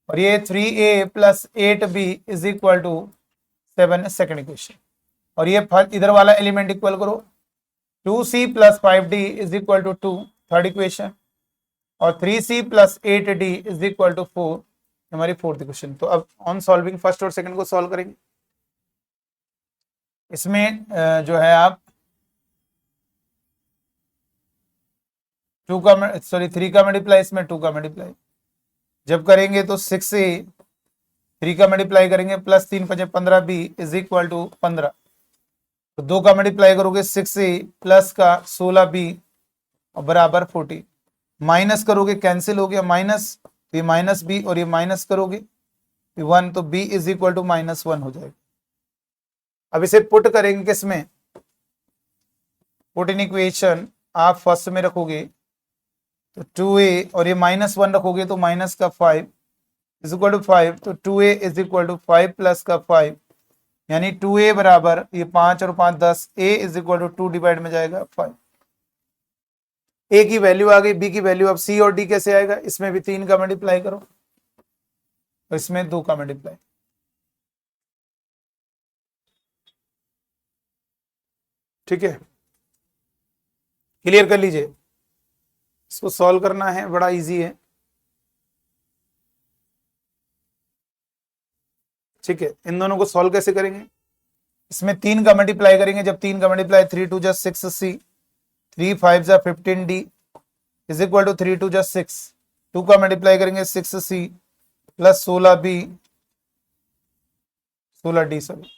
और ये 3a plus 8b is equal to 7 second equation. और ये इधर वाला एलिमेंट इक्वल करो 2c plus 5d is equal to 2 third equation, और 3c plus 8d is equal to 4 हमारी fourth equation. तो अब ऑन सॉल्विंग फर्स्ट और सेकंड को सॉल्व करेंगे। इसमें जो है आप 2 का सॉरी 3 का मल्टीप्लाई, इसमें 2 का मल्टीप्लाई जब करेंगे तो 6a, 3 का मल्टीप्लाई करेंगे plus 3 5 15b is equal to 15। तो 2 का मल्टीप्लाई करोगे 6a प्लस का 16b और बराबर 40। माइनस करोगे कैंसिल हो गया माइनस, तो ये माइनस b और ये माइनस करोगे 1, तो b इज इक्वल टू -1 हो जाएगा। अब इसे पुट करेंगे किसमें? पुट इन इक्वेशन आप फर्स्ट में रखोगे तो 2a और ये -1 रखोगे तो माइनस का 5 इज इक्वल टू 5, तो 2a is equal to 5 plus का 5 यानी 2a बराबर ये 5 और 5 10, a is equal to 2 divide में जाएगा 5। a की वैल्यू आ गई, b की वैल्यू। अब c और d कैसे आएगा? इसमें भी 3 का मल्टीप्लाई करो और इसमें 2 का मल्टीप्लाई। ठीक है, क्लियर कर लीजिए। इसको सॉल्व करना है, बड़ा इजी है। ठीक है, इन दोनों को सॉल्व कैसे करेंगे? इसमें 3 का मल्टीप्लाई करेंगे, जब 3 का multiply 3 2 6c, 3 5 15d is equal to 3 2 6। 2 का मल्टीप्लाई करेंगे 6c plus 16b 16d sorry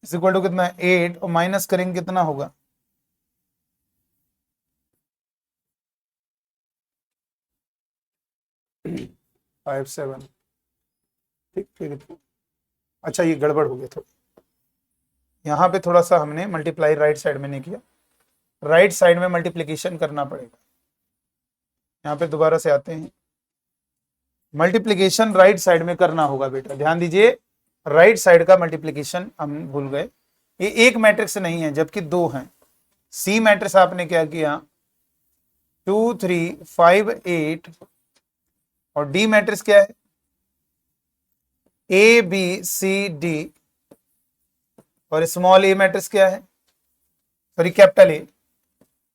is equal to कितना है 8 और माइनस करेंगे कितना होगा? फाइव 7। ठीक। अच्छा ये गड़बड़ हो गया थोड़ा, यहाँ पे थोड़ा सा हमने मल्टीप्लाई राइट साइड में नहीं किया, राइट साइड में मल्टीप्लिकेशन करना पड़ेगा। यहाँ पे दोबारा से आते हैं, मल्टीप्लीकेशन राइट साइड में करना होगा बेटा, ध्यान दीजिए, राइट साइड का मल्टीप्लीकेशन हम भूल गए। ये एक मैट्रिक्स नहीं है जबकि दो हैं। सी मैट्रिक्स आपने क्या किया, 2 3 5 8, और डी मैट्रिक्स क्या है, ए बी सी डी, और स्मॉल ए मैट्रिक्स क्या है, सॉरी कैपिटल ए,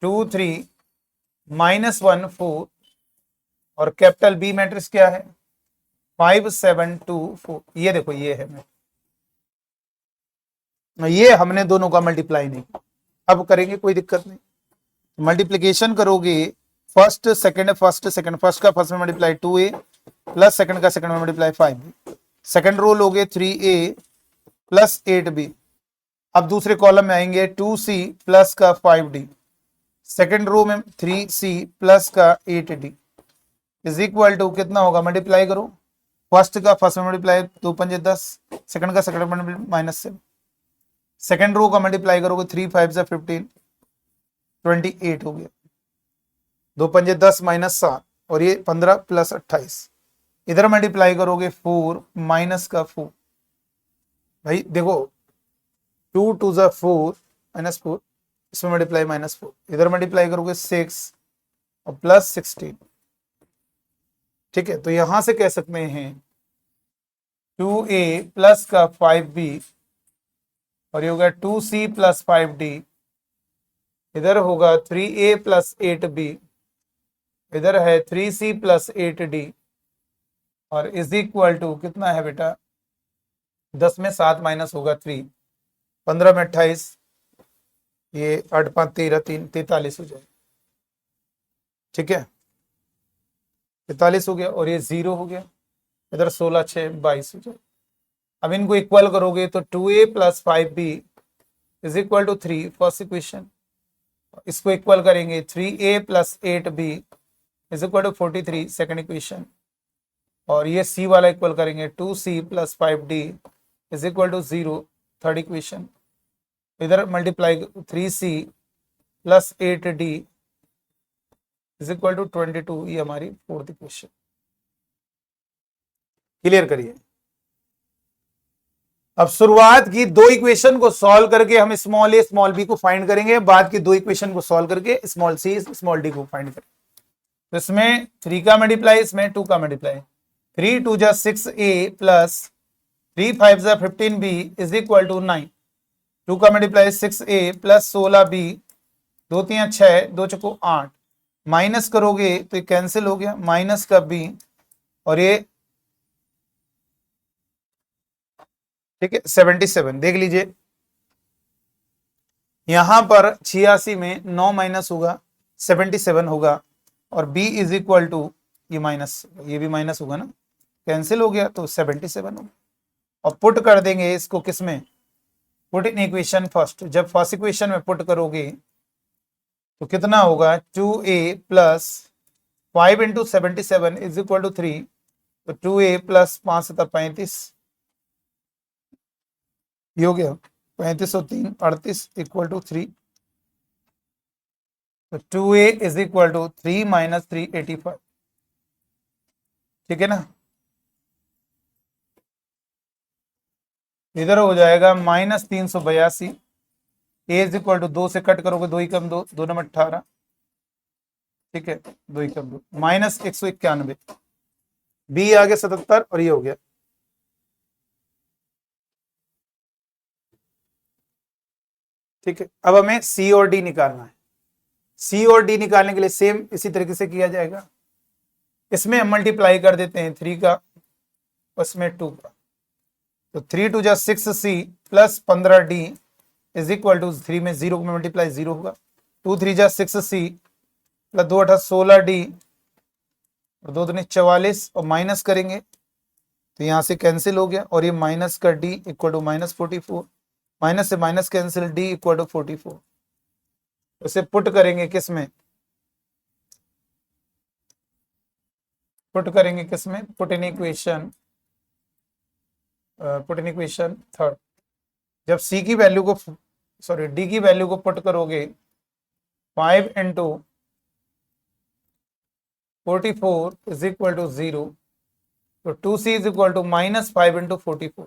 2 3 -1 4, और कैपिटल बी मैट्रिक्स क्या है, 5 7 2 4। ये देखो ये है, ये हमने दोनों का मल्टीप्लाई नहीं, अब करेंगे कोई दिक्कत नहीं। मल्टीप्लीकेशन करोगे first second first second, first का फर्स्ट में मल्टीप्लाई 2a प्लस सेकंड का सेकंड में मल्टीप्लाई 5b, सेकंड रो लोगे 3a प्लस 8b। अब दूसरे कॉलम में आएंगे 2c प्लस का 5d, सेकंड रो में 3c प्लस का 8d इज इक्वल टू कितना होगा, मल्टीप्लाई करो, फर्स्ट का फर्स्ट में मल्टीप्लाई 2 5 10, सेकंड का सेकंड में -7, सेकंड रो का मल्टीप्लाई करोगे 3 5 15 28 हो गया, 2 5 10 -7, और ये 15 प्लस 28, इधर मल्टीप्लाई करोगे 4 माइनस का 4, भाई देखो 2 2 4 -4, इसमें मल्टीप्लाई -4, इधर मल्टीप्लाई करोगे 6 और प्लस 16। ठीक है, तो यहां से कह सकते हैं 2a प्लस का 5b, और ये होगा 2c प्लस 5d, इधर होगा 3a प्लस 8b, इधर है 3c प्लस 8d, और इज इक्वल टू कितना है बेटा, 10 में 7 माइनस होगा 3, 15 में 28, ये 8 5 13 3 43 हो जाएगा। ठीक है, 43 हो गया, और ये 0 हो गया, इधर 16 6 22 हो जाएगा। अब इनको इक्वल करोगे तो 2a plus 5b is equal to 3, first equation. इसको इक्वल करेंगे 3a plus 8b is equal to 43, second equation. और ये c वाला इक्वल करेंगे 2c plus 5d is equal to 0, third equation. इधर multiply 3c plus 8d is equal to 22, ये हमारी fourth equation. Clear करिए। अब शुरुआत की दो इक्वेशन को सॉल्व करके हम स्मॉल ए स्मॉल बी को फाइंड करेंगे, बाद की दो इक्वेशन को सॉल्व करके स्मॉल सी स्मॉल डी को फाइंड करेंगे। तो इसमें 3 का मल्टीप्लाई, इसमें 2 का मल्टीप्लाई, 3 2 जा 6a प्लस 3 5 जा 15b इज इक्वल टू 9, 2 का मल्टीप्लाई 6a प्लस 16b, 2 3 6, 2 चौको 8, माइनस करोगे तो ये कैंसिल हो गया, माइनस का b, और ये ठीक है 77। देख लीजिए यहां पर 86 में 9 माइनस होगा 77 होगा, और b इज इक्वल टू ये माइनस, ये भी माइनस होगा ना, कैंसिल हो गया तो 77 होगा। और पुट कर देंगे इसको किसमें, पुट इन इक्वेशन फर्स्ट। जब फर्स्ट इक्वेशन में पुट करोगे तो कितना होगा, 2a plus 5 into 77 is equal to 3, तो 2a प्लस 5 35, ये हो गया 35 और 3 38 इक्वल टू 3, तो 2a is equal to 3 minus 3 85। ठीक है ना, इधर हो जाएगा minus 382, A is equal to 2 से कट करोगे 2 ही कम 2, 2 नंबर 18, ठीक है 2 ही कम 2, माइनस 191, बी आ गया 77, और ये हो गया। ठीक है, अब हमें सी और डी निकालना है। सी और डी निकालने के लिए सेम इसी तरीके से किया जाएगा। इसमें हम मल्टीप्लाई कर देते हैं 3 का, उसमें 2 का, तो 3 2 जा 6c plus 15d is equal to 3 में 0 में मल्टीप्लाई 0 होगा, 2 3 जा 6c प्लस 2 8 16d, और 2 दूनी 44, और माइनस करेंगे तो यहां से कैंसिल हो गया, और ये माइनस का d equal to minus 44, minus से minus cancel, d equal to 44। इसे पुट करेंगे किसमें, पुट करेंगे किसमें, पुट इन इक्वेशन थर्ड। जब c की वैल्यू को, सॉरी d की वैल्यू को पुट करोगे 5 इंटू 44 इज इक्वल टू 0, तो 2c is equal to -5 into 44,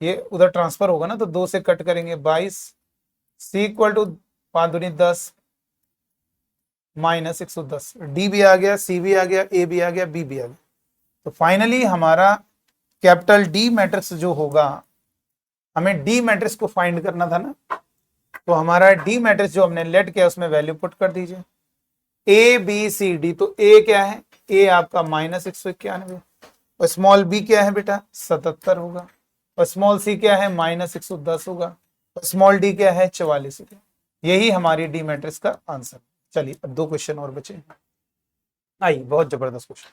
ये उधर ट्रांसफर होगा ना, तो 2 से कट करेंगे 22, c इक्वल टू 5 दूनी 10 -110, डी भी आ गया, सी भी आ गया, ए भी आ गया, बी भी आ गया। तो फाइनली हमारा कैपिटल डी मैट्रिक्स जो होगा, हमें डी मैट्रिक्स को फाइंड करना था ना, तो हमारा डी मैट्रिक्स जो हमने लेट किया उसमें वैल्यू पुट कर दीजिए, ए बी सी डी। तो ए क्या है, ए आपका -191, और स्मॉल बी क्या है बेटा 77 होगा, और स्मॉल सी क्या है -110 होगा, और स्मॉल डी क्या है 44 होगा। यही हमारी डी मैट्रिक्स का आंसर। चलिए अब 2 क्वेश्चन और बचे। आइए, बहुत जबरदस्त क्वेश्चन।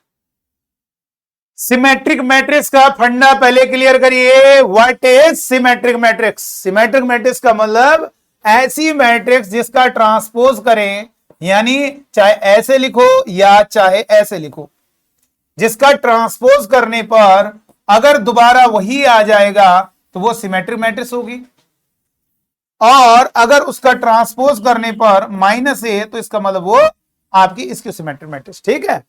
सिमेट्रिक मैट्रिक्स का फंडा पहले क्लियर करिए। What is symmetric matrix? Symmetric matrix का मतलब ऐसी मैट्रिक्स जिसका ट्रांसपोज करें, यानी चाहे ऐसे लिखो या चाहे ऐसे लिखो, जिसका ट्रांसपोज करने पर अगर दोबारा वही आ जाएगा तो वो सिमेट्रिक मैट्रिक्स होगी, और अगर उसका ट्रांसपोज करने पर -a तो इसका मतलब वो आपकी इसकी सिमेट्रिक मैट्रिक्स। ठीक है,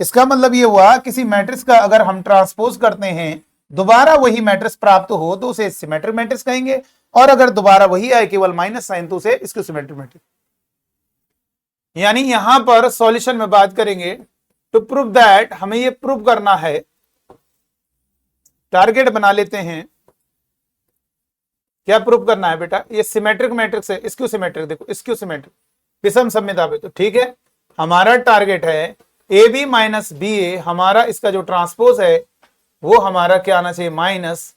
इसका मतलब ये हुआ किसी मैट्रिक्स का अगर हम ट्रांसपोज करते हैं दोबारा वही मैट्रिक्स प्राप्त हो तो उसे सिमेट्रिक मैट्रिक्स कहेंगे, और अगर दोबारा वही आए केवल माइनस साइन तो उसे इसको सिमेट्रिक मैट्रिक्स। यानी यहां पर सॉल्यूशन में बात करेंगे टू प्रूव दैट, हमें ये प्रूव करना है, टारगेट बना लेते हैं। क्या प्रूव करना है बेटा? ये सिमेट्रिक मैट्रिक्स है, इसको सिमेट्रिक, देखो इसको सिमेट्रिक विषम सममिताभेद। तो ठीक है, हमारा टारगेट है ए बी माइनस बी ए, हमारा इसका जो ट्रांसपोज है वो हमारा क्या आना चाहिए, minus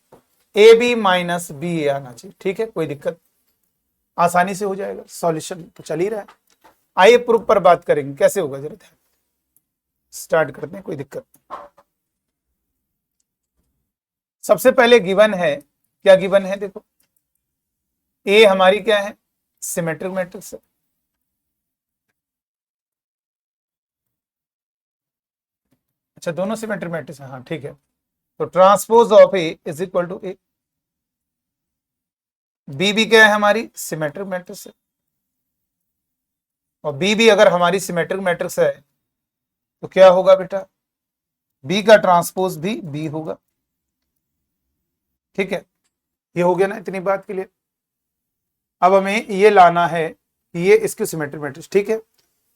A B minus B A आना चाहिए। ठीक है, कोई दिक्कत, आसानी से हो जाएगा, सॉल्यूशन तो चल ही रहा है। आइए प्रूफ पर बात करेंगे, कैसे होगा जरा ध्यान, स्टार्ट करते हैं, कोई दिक्कत। सबसे पहले गिवन है, क्या गिवन है देखो, ए हमारी क्या है, सिमेट्रिक मैट्रिक्स है। अच्छा, दोनों सिमेट्रिक मैट्रिक्स है, हाँ ठीक है। तो transpose of A is equal to A, B भी क्या है हमारी सिमेट्रिक मैट्रिक्स है, और बी भी अगर हमारी सिमेट्रिक मैट्रिक्स है तो क्या होगा बेटा, बी का ट्रांसपोज भी बी होगा। ठीक है, ये हो गया ना, इतनी बात के लिए। अब हमें ये लाना है कि ये इसकी सिमेट्रिक मैट्रिक्स। ठीक है,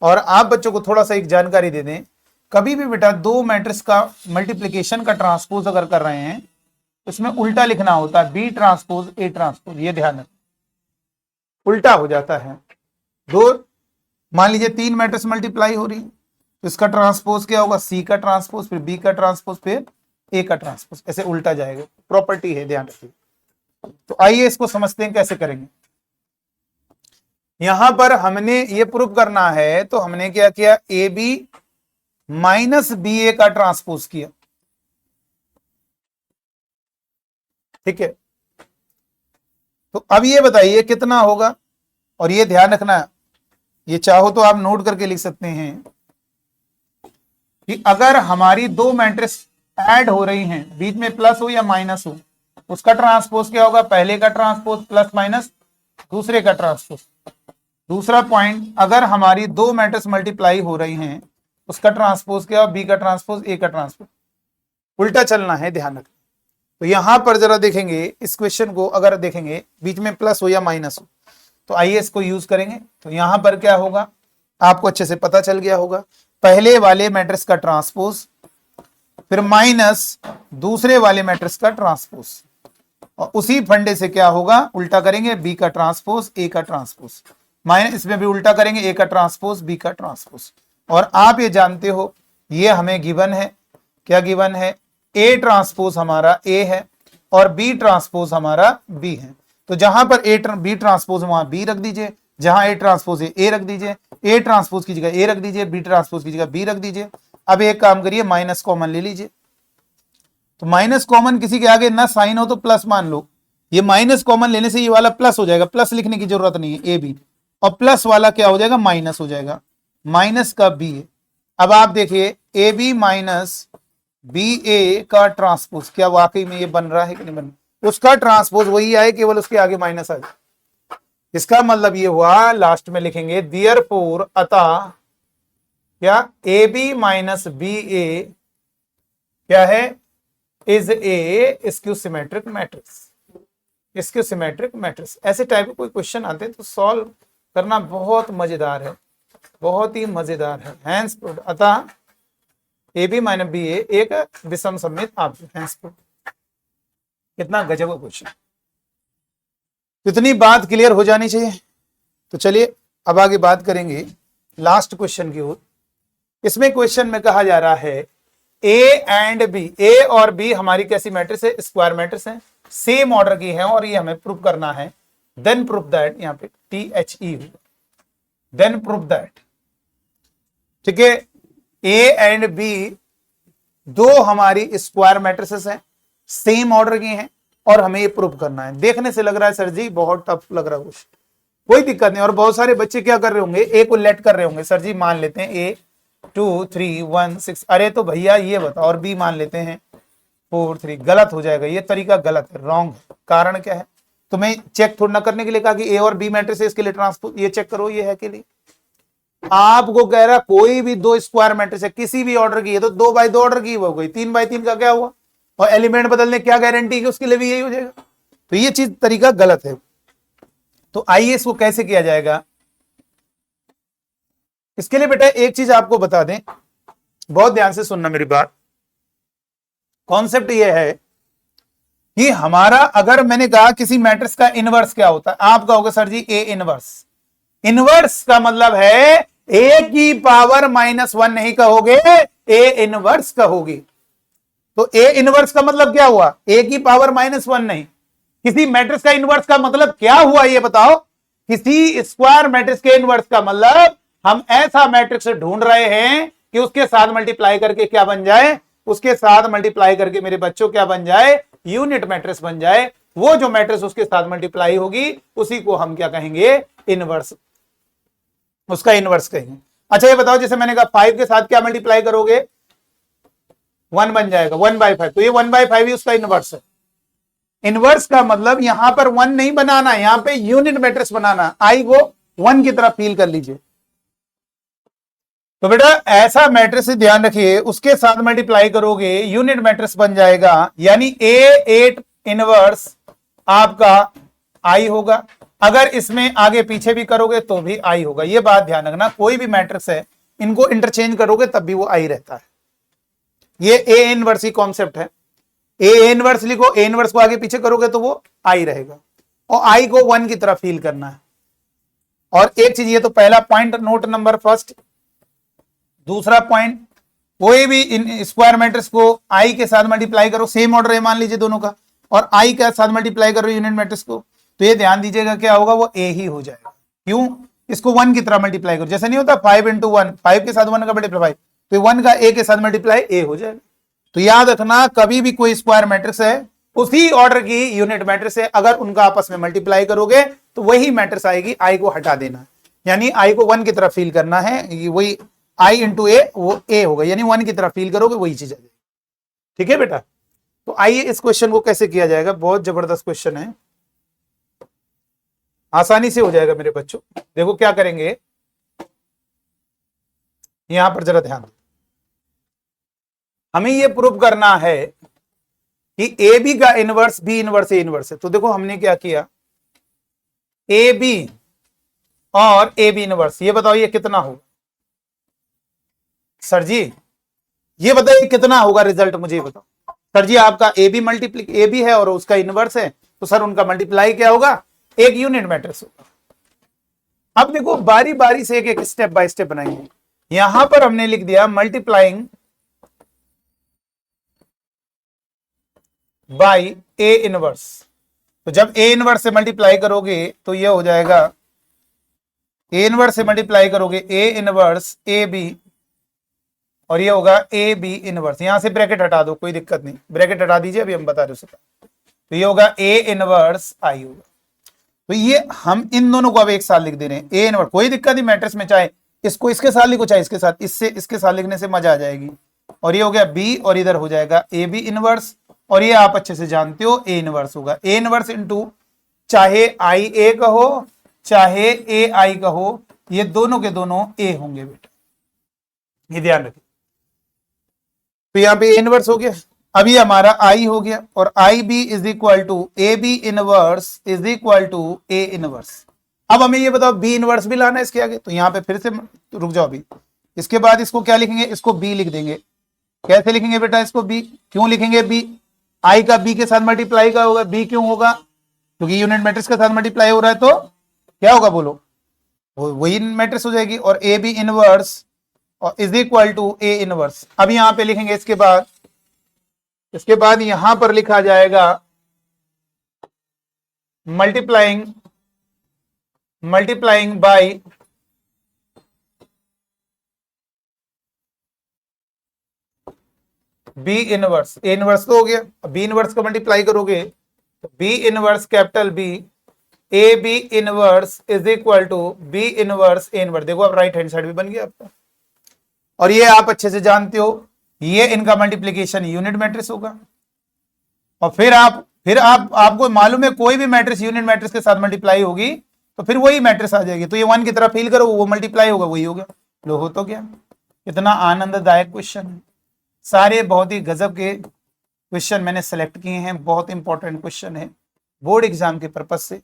और आप बच्चों को थोड़ा सा एक जानकारी दे दें, कभी भी बेटा दो मैट्रिक्स का मल्टीप्लिकेशन का ट्रांसपोज अगर कर रहे हैं इसमें उल्टा लिखना होता है, बी ट्रांसपोज ए ट्रांसपोज, ये ध्यान रखें, उल्टा हो जाता है। दो, मान लीजिए 3 मैट्रिक्स मल्टीप्लाई हो रही है तो इसका ट्रांसपोज क्या होगा, सी का ट्रांसपोज, फिर बी का ट्रांसपोज, फिर ए का ट्रांसपोज, ऐसे उल्टा जाएगा, प्रॉपर्टी है, ध्यान रखिए। तो आइए इसको समझते हैं कैसे करेंगे। यहां पर हमने ये प्रूव करना है तो हमने क्या किया, ए बी माइनस बी ए का ट्रांसपोज किया। ठीक है, तो अब ये बताइए कितना होगा, और ये ध्यान रखना, ये चाहो तो आप नोट करके लिख सकते हैं कि अगर हमारी दो मैट्रिक्स ऐड हो रही हैं, बीच में प्लस हो या माइनस हो, उसका ट्रांसपोज क्या होगा, पहले का ट्रांसपोज प्लस माइनस दूसरे का ट्रांसपोज। दूसरा पॉइंट, अगर हमारी दो मैट्रिक्स मल्टीप्लाई हो रही हैं उसका ट्रांसपोज क्या, बी का ट्रांसपोज ए का ट्रांसपोज, उल्टा चलना है, ध्यान रखना। तो यहां पर जरा देखेंगे इस क्वेश्चन को, अगर देखेंगे बीच में प्लस हो या माइनस हो तो आइए इसको यूज करेंगे। तो यहां पर क्या होगा, आपको अच्छे से पता चल गया होगा, पहले वाले मैट्रिक्स का ट्रांसपोज, फिर माइनस दूसरे वाले मैट्रिक्स का ट्रांसपोज, और उसी फंडे से क्या होगा, उल्टा करेंगे, बी का ट्रांसपोज ए का ट्रांसपोज, माइनस इसमें भी उल्टा करेंगे, ए का ट्रांसपोज बी का ट्रांसपोज। और आप ये जानते हो ये हमें गिवन है, क्या गिवन है, ए ट्रांसपोज हमारा ए है और बी ट्रांसपोज हमारा बी है। तो जहां पर बी ट्रांसपोज वहां बी रख दीजिए, जहां ए ट्रांसपोज है ए रख दीजिए, ए ट्रांसपोज की जगह ए रख दीजिए, बी ट्रांसपोज की जगह बी रख दीजिए। अब एक काम करिए, माइनस कॉमन ले लीजिए। तो माइनस कॉमन किसी के आगे ना साइन हो तो प्लस मान लो, ये माइनस कॉमन लेने से ये वाला प्लस हो जाएगा, प्लस लिखने की जरूरत नहीं है, ए बी, और प्लस वाला क्या हो जाएगा, माइनस हो जाएगा, माइनस का बी है। अब आप देखिए ए बी माइनस बी ए का ट्रांसपोज क्या वाकई में ये बन रहा है कि नहीं बन रहा, उसका ट्रांसपोज वही आए, केवल उसके आगे माइनस आ जाए। इसका मतलब ये हुआ, लास्ट में लिखेंगे देयरफॉर, अतः क्या, ए बी माइनस बी ए क्या है, is A skew symmetric matrix, skew symmetric matrix. ऐसे टाइप के कोई क्वेश्चन आते हैं तो सॉल्व करना बहुत मजेदार है, बहुत ही मजेदार है। हैंस अतः ए बी माइनस बी ए एक विषम सममित आप हैंस कितना गजब का क्वेश्चन। इतनी बात क्लियर हो जानी चाहिए। तो चलिए अब आगे बात करेंगे लास्ट क्वेश्चन की ओर। इसमें क्वेश्चन में कहा जा रहा है ए एंड बी, ए और बी हमारी कैसी मैट्रिक्स है, स्क्वायर मैट्रिक्स है, सेम ऑर्डर की है और ये हमें प्रूव करना है। देन प्रूव दैट, यहां पे THE, देन प्रूव दैट, ठीक है, ए एंड बी दो हमारी स्क्वायर मैट्रिसेस हैं, सेम ऑर्डर की हैं और हमें ये प्रूव करना है। देखने से लग रहा है सर जी बहुत टफ लग रहा है कुछ, कोई दिक्कत नहीं। और बहुत सारे बच्चे क्या कर रहे होंगे, ए को लेट कर रहे होंगे, सर जी मान लेते हैं ए 2 3 1 6, अरे तो भैया ये बताओ, और बी मान लेते हैं 4 3, गलत हो जाएगा, ये तरीका गलत है, रॉन्ग है। कारण क्या है, तुम्हें चेक थोड़ा ना करने के लिए कहा कि ए और बी मैट्रिक्स है, इसके लिए ट्रांसपोज ये चेक करो, ये है के लिए आपको कह रहा कोई भी दो स्क्वायर मैट्रिक्स है किसी भी ऑर्डर की है तो 2 बाई 2 ऑर्डर की हो गई, 3 बाई 3 का क्या हुआ, और एलिमेंट बदलने क्या गारंटी कि उसके लिए भी यही हो जाएगा। तो ये चीज तरीका गलत है। तो आइए इसको कैसे किया जाएगा, इसके लिए बेटा एक चीज आपको बता दें, बहुत ध्यान से सुनना मेरी बात। कॉन्सेप्ट ये है कि हमारा, अगर मैंने कहा किसी मैट्रिक्स का इनवर्स क्या होता है, आप कहोगे sir ji A inverse. Inverse का मतलब है ए की पावर -1 नहीं कहोगे, ए इनवर्स कहोगे। तो ए इनवर्स का मतलब क्या हुआ, ए की पावर -1 नहीं। किसी मैट्रिक्स का इनवर्स का मतलब क्या हुआ ये बताओ, किसी स्क्वायर मैट्रिक्स के इनवर्स का मतलब हम ऐसा मैट्रिक्स ढूंढ रहे हैं कि उसके साथ मल्टीप्लाई करके क्या बन जाए, उसके साथ मल्टीप्लाई करके मेरे बच्चों क्या बन जाए, यूनिट मैट्रिक्स बन जाए। वो जो मैट्रिक्स उसके साथ मल्टीप्लाई होगी उसी को हम क्या कहेंगे, इनवर्स, उसका इनवर्स कहेंगे। अच्छा ये बताओ, जैसे मैंने कहा 5 के साथ क्या मल्टीप्लाई करोगे, 1 बन जाएगा, 1/5, तो ये 1/5 ही उसका इनवर्स है। इनवर्स का मतलब यहां पर 1 नहीं बनाना, यहां पे यूनिट मैट्रिक्स बनाना, आई को 1 की तरफ फील कर लीजिए। तो बेटा ऐसा मैट्रिक्स ध्यान रखिए, उसके साथ मल्टीप्लाई करोगे यूनिट मैट्रिक्स बन जाएगा, यानी A8 इनवर्स आपका आई होगा। अगर इसमें आगे पीछे भी करोगे तो भी आई होगा। ये बात ध्यान रखना, कोई भी मैट्रिक्स है इनको इंटरचेंज करोगे तब भी वो आई रहता है। ये ए इनवर्स ही कॉन्सेप्ट है। ए इनवर्स लिखो, ए इनवर्स को आगे पीछे करोगे तो वो आई रहेगा, और आई को 1 की तरफ फील करना है। और एक चीज, ये तो पहला पॉइंट नोट नंबर फर्स्ट। दूसरा पॉइंट, कोई भी इन स्क्वायर मैट्रिक्स को आई के साथ मल्टीप्लाई करो, सेम ऑर्डर है मान लीजिए दोनों का, और आई के साथ मल्टीप्लाई करो यूनिट मैट्रिक्स को, तो ये ध्यान दीजिएगा क्या होगा, वो ए ही हो जाएगा। क्यों, इसको 1 की तरह मल्टीप्लाई करो, जैसे नहीं होता 5 × 1, 5 के साथ 1 का मल्टीप्लाई, तो 1 का ए के साथ मल्टीप्लाई ए हो जाएगा। तो याद रखना, कभी भी कोई स्क्वायर मैट्रिक्स है उसी ऑर्डर की यूनिट मैट्रिक्स है, अगर उनका आपस में मल्टीप्लाई करोगे तो वही मैट्रिक्स आएगी, आई को हटा देना, यानी आई को 1 की तरफ फील करना है, वही आई इंटू ए, वो ए होगा, यानी 1 की तरफ फील करोगे वही चीज आ जाएगी। ठीक है बेटा, तो आइए इस क्वेश्चन को कैसे किया जाएगा, बहुत जबरदस्त क्वेश्चन है, आसानी से हो जाएगा मेरे बच्चों। देखो क्या करेंगे, यहां पर जरा ध्यान दो, हमें यह प्रूव करना है कि ए बी का inverse B inverse A inverse है। तो देखो हमने क्या किया, ए बी और ए बी इनवर्स, ये बताओ ये कितना होगा सर जी, ये बताइए कितना होगा रिजल्ट, मुझे बताओ सर जी। आपका A B multiply, A B है और उसका इनवर्स है, तो सर उनका मल्टीप्लाई क्या होगा, एक यूनिट मैट्रिक्स होगा। अब देखो बारी बारी से एक एक स्टेप बाय स्टेप बनाएंगे। यहां पर हमने लिख दिया मल्टीप्लाइंग बाई ए इनवर्स, तो जब ए इनवर्स से मल्टीप्लाई करोगे तो ये हो जाएगा, ए इनवर्स से मल्टीप्लाई करोगे ए इनवर्स ए बी, और ये होगा ए बी इनवर्स। यहां से ब्रैकेट हटा दो, कोई दिक्कत नहीं, ब्रैकेट हटा दीजिए, अभी हम बता रहे हैं। तो ये होगा ए इनवर्स आई होगा। तो ये हम इन दोनों को अब एक साथ लिख दे रहे हैं, ए इनवर्स, कोई दिक्कत नहीं मैट्रिक्स में, चाहे इसको इसके साथ लिखो चाहे इसके साथ, इससे इसके साथ लिखने से मजा आ जाएगी। और ये हो गया बी, और इधर हो जाएगा ए बी इनवर्स, और ये आप अच्छे से जानते हो ए इनवर्स होगा, ए इनवर्स इंटू चाहे आई ए कहो चाहे ए आई कहो, ये दोनों के दोनों ए होंगे बेटा, ये ध्यान रखिए। तो यहाँ पे इनवर्स हो गया। अब ये हमारा आई हो गया और I B is equal to A B inverse is equal to A inverse. अब हमें ये बताओ बी इनवर्स भी लाना है इसके आगे, तो यहाँ पे फिर से रुक जाओ अभी। इसके बाद इसको क्या लिखेंगे, इसको बी लिख देंगे। कैसे लिखेंगे बेटा इसको बी, क्यों लिखेंगे बी, आई का बी के साथ मल्टीप्लाई का होगा, बी क्यों होगा, क्योंकि यूनिट मैट्रिक्स के साथ मल्टीप्लाई हो रहा है, तो क्या होगा बोलो, वही मैट्रिक्स हो जाएगी। और ए बी इनवर्स और is equal to A inverse. अब यहां पे लिखेंगे इसके बाद यहां पर लिखा जाएगा multiplying by B inverse. A inverse तो हो गया, बी इनवर्स का मल्टीप्लाई करोगे तो B inverse capital B A B inverse is equal to B inverse A inverse. देखो अब राइट हैंड साइड भी बन गया आपका। और ये आप अच्छे से जानते हो, ये इनका मल्टीप्लीकेशन यूनिट मैट्रिक्स होगा। और फिर आपको मालूम है कोई भी मैट्रिक्स यूनिट मैट्रिक्स के साथ मल्टीप्लाई होगी तो फिर वही मैट्रिक्स आ जाएगी। तो ये 1 की तरह फील करो, वो मल्टीप्लाई होगा, वही होगा। लो हो तो गया। इतना आनंददायक क्वेश्चन है, सारे बहुत ही गजब के क्वेश्चन मैंने सेलेक्ट किए हैं, बहुत इंपॉर्टेंट क्वेश्चन है बोर्ड एग्जाम के पर्पज से।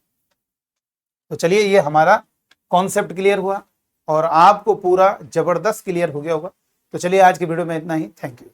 तो चलिए ये हमारा कॉन्सेप्ट क्लियर हुआ और आपको पूरा जबरदस्त क्लियर हो गया होगा। तो चलिए आज की वीडियो में इतना ही, थैंक यू।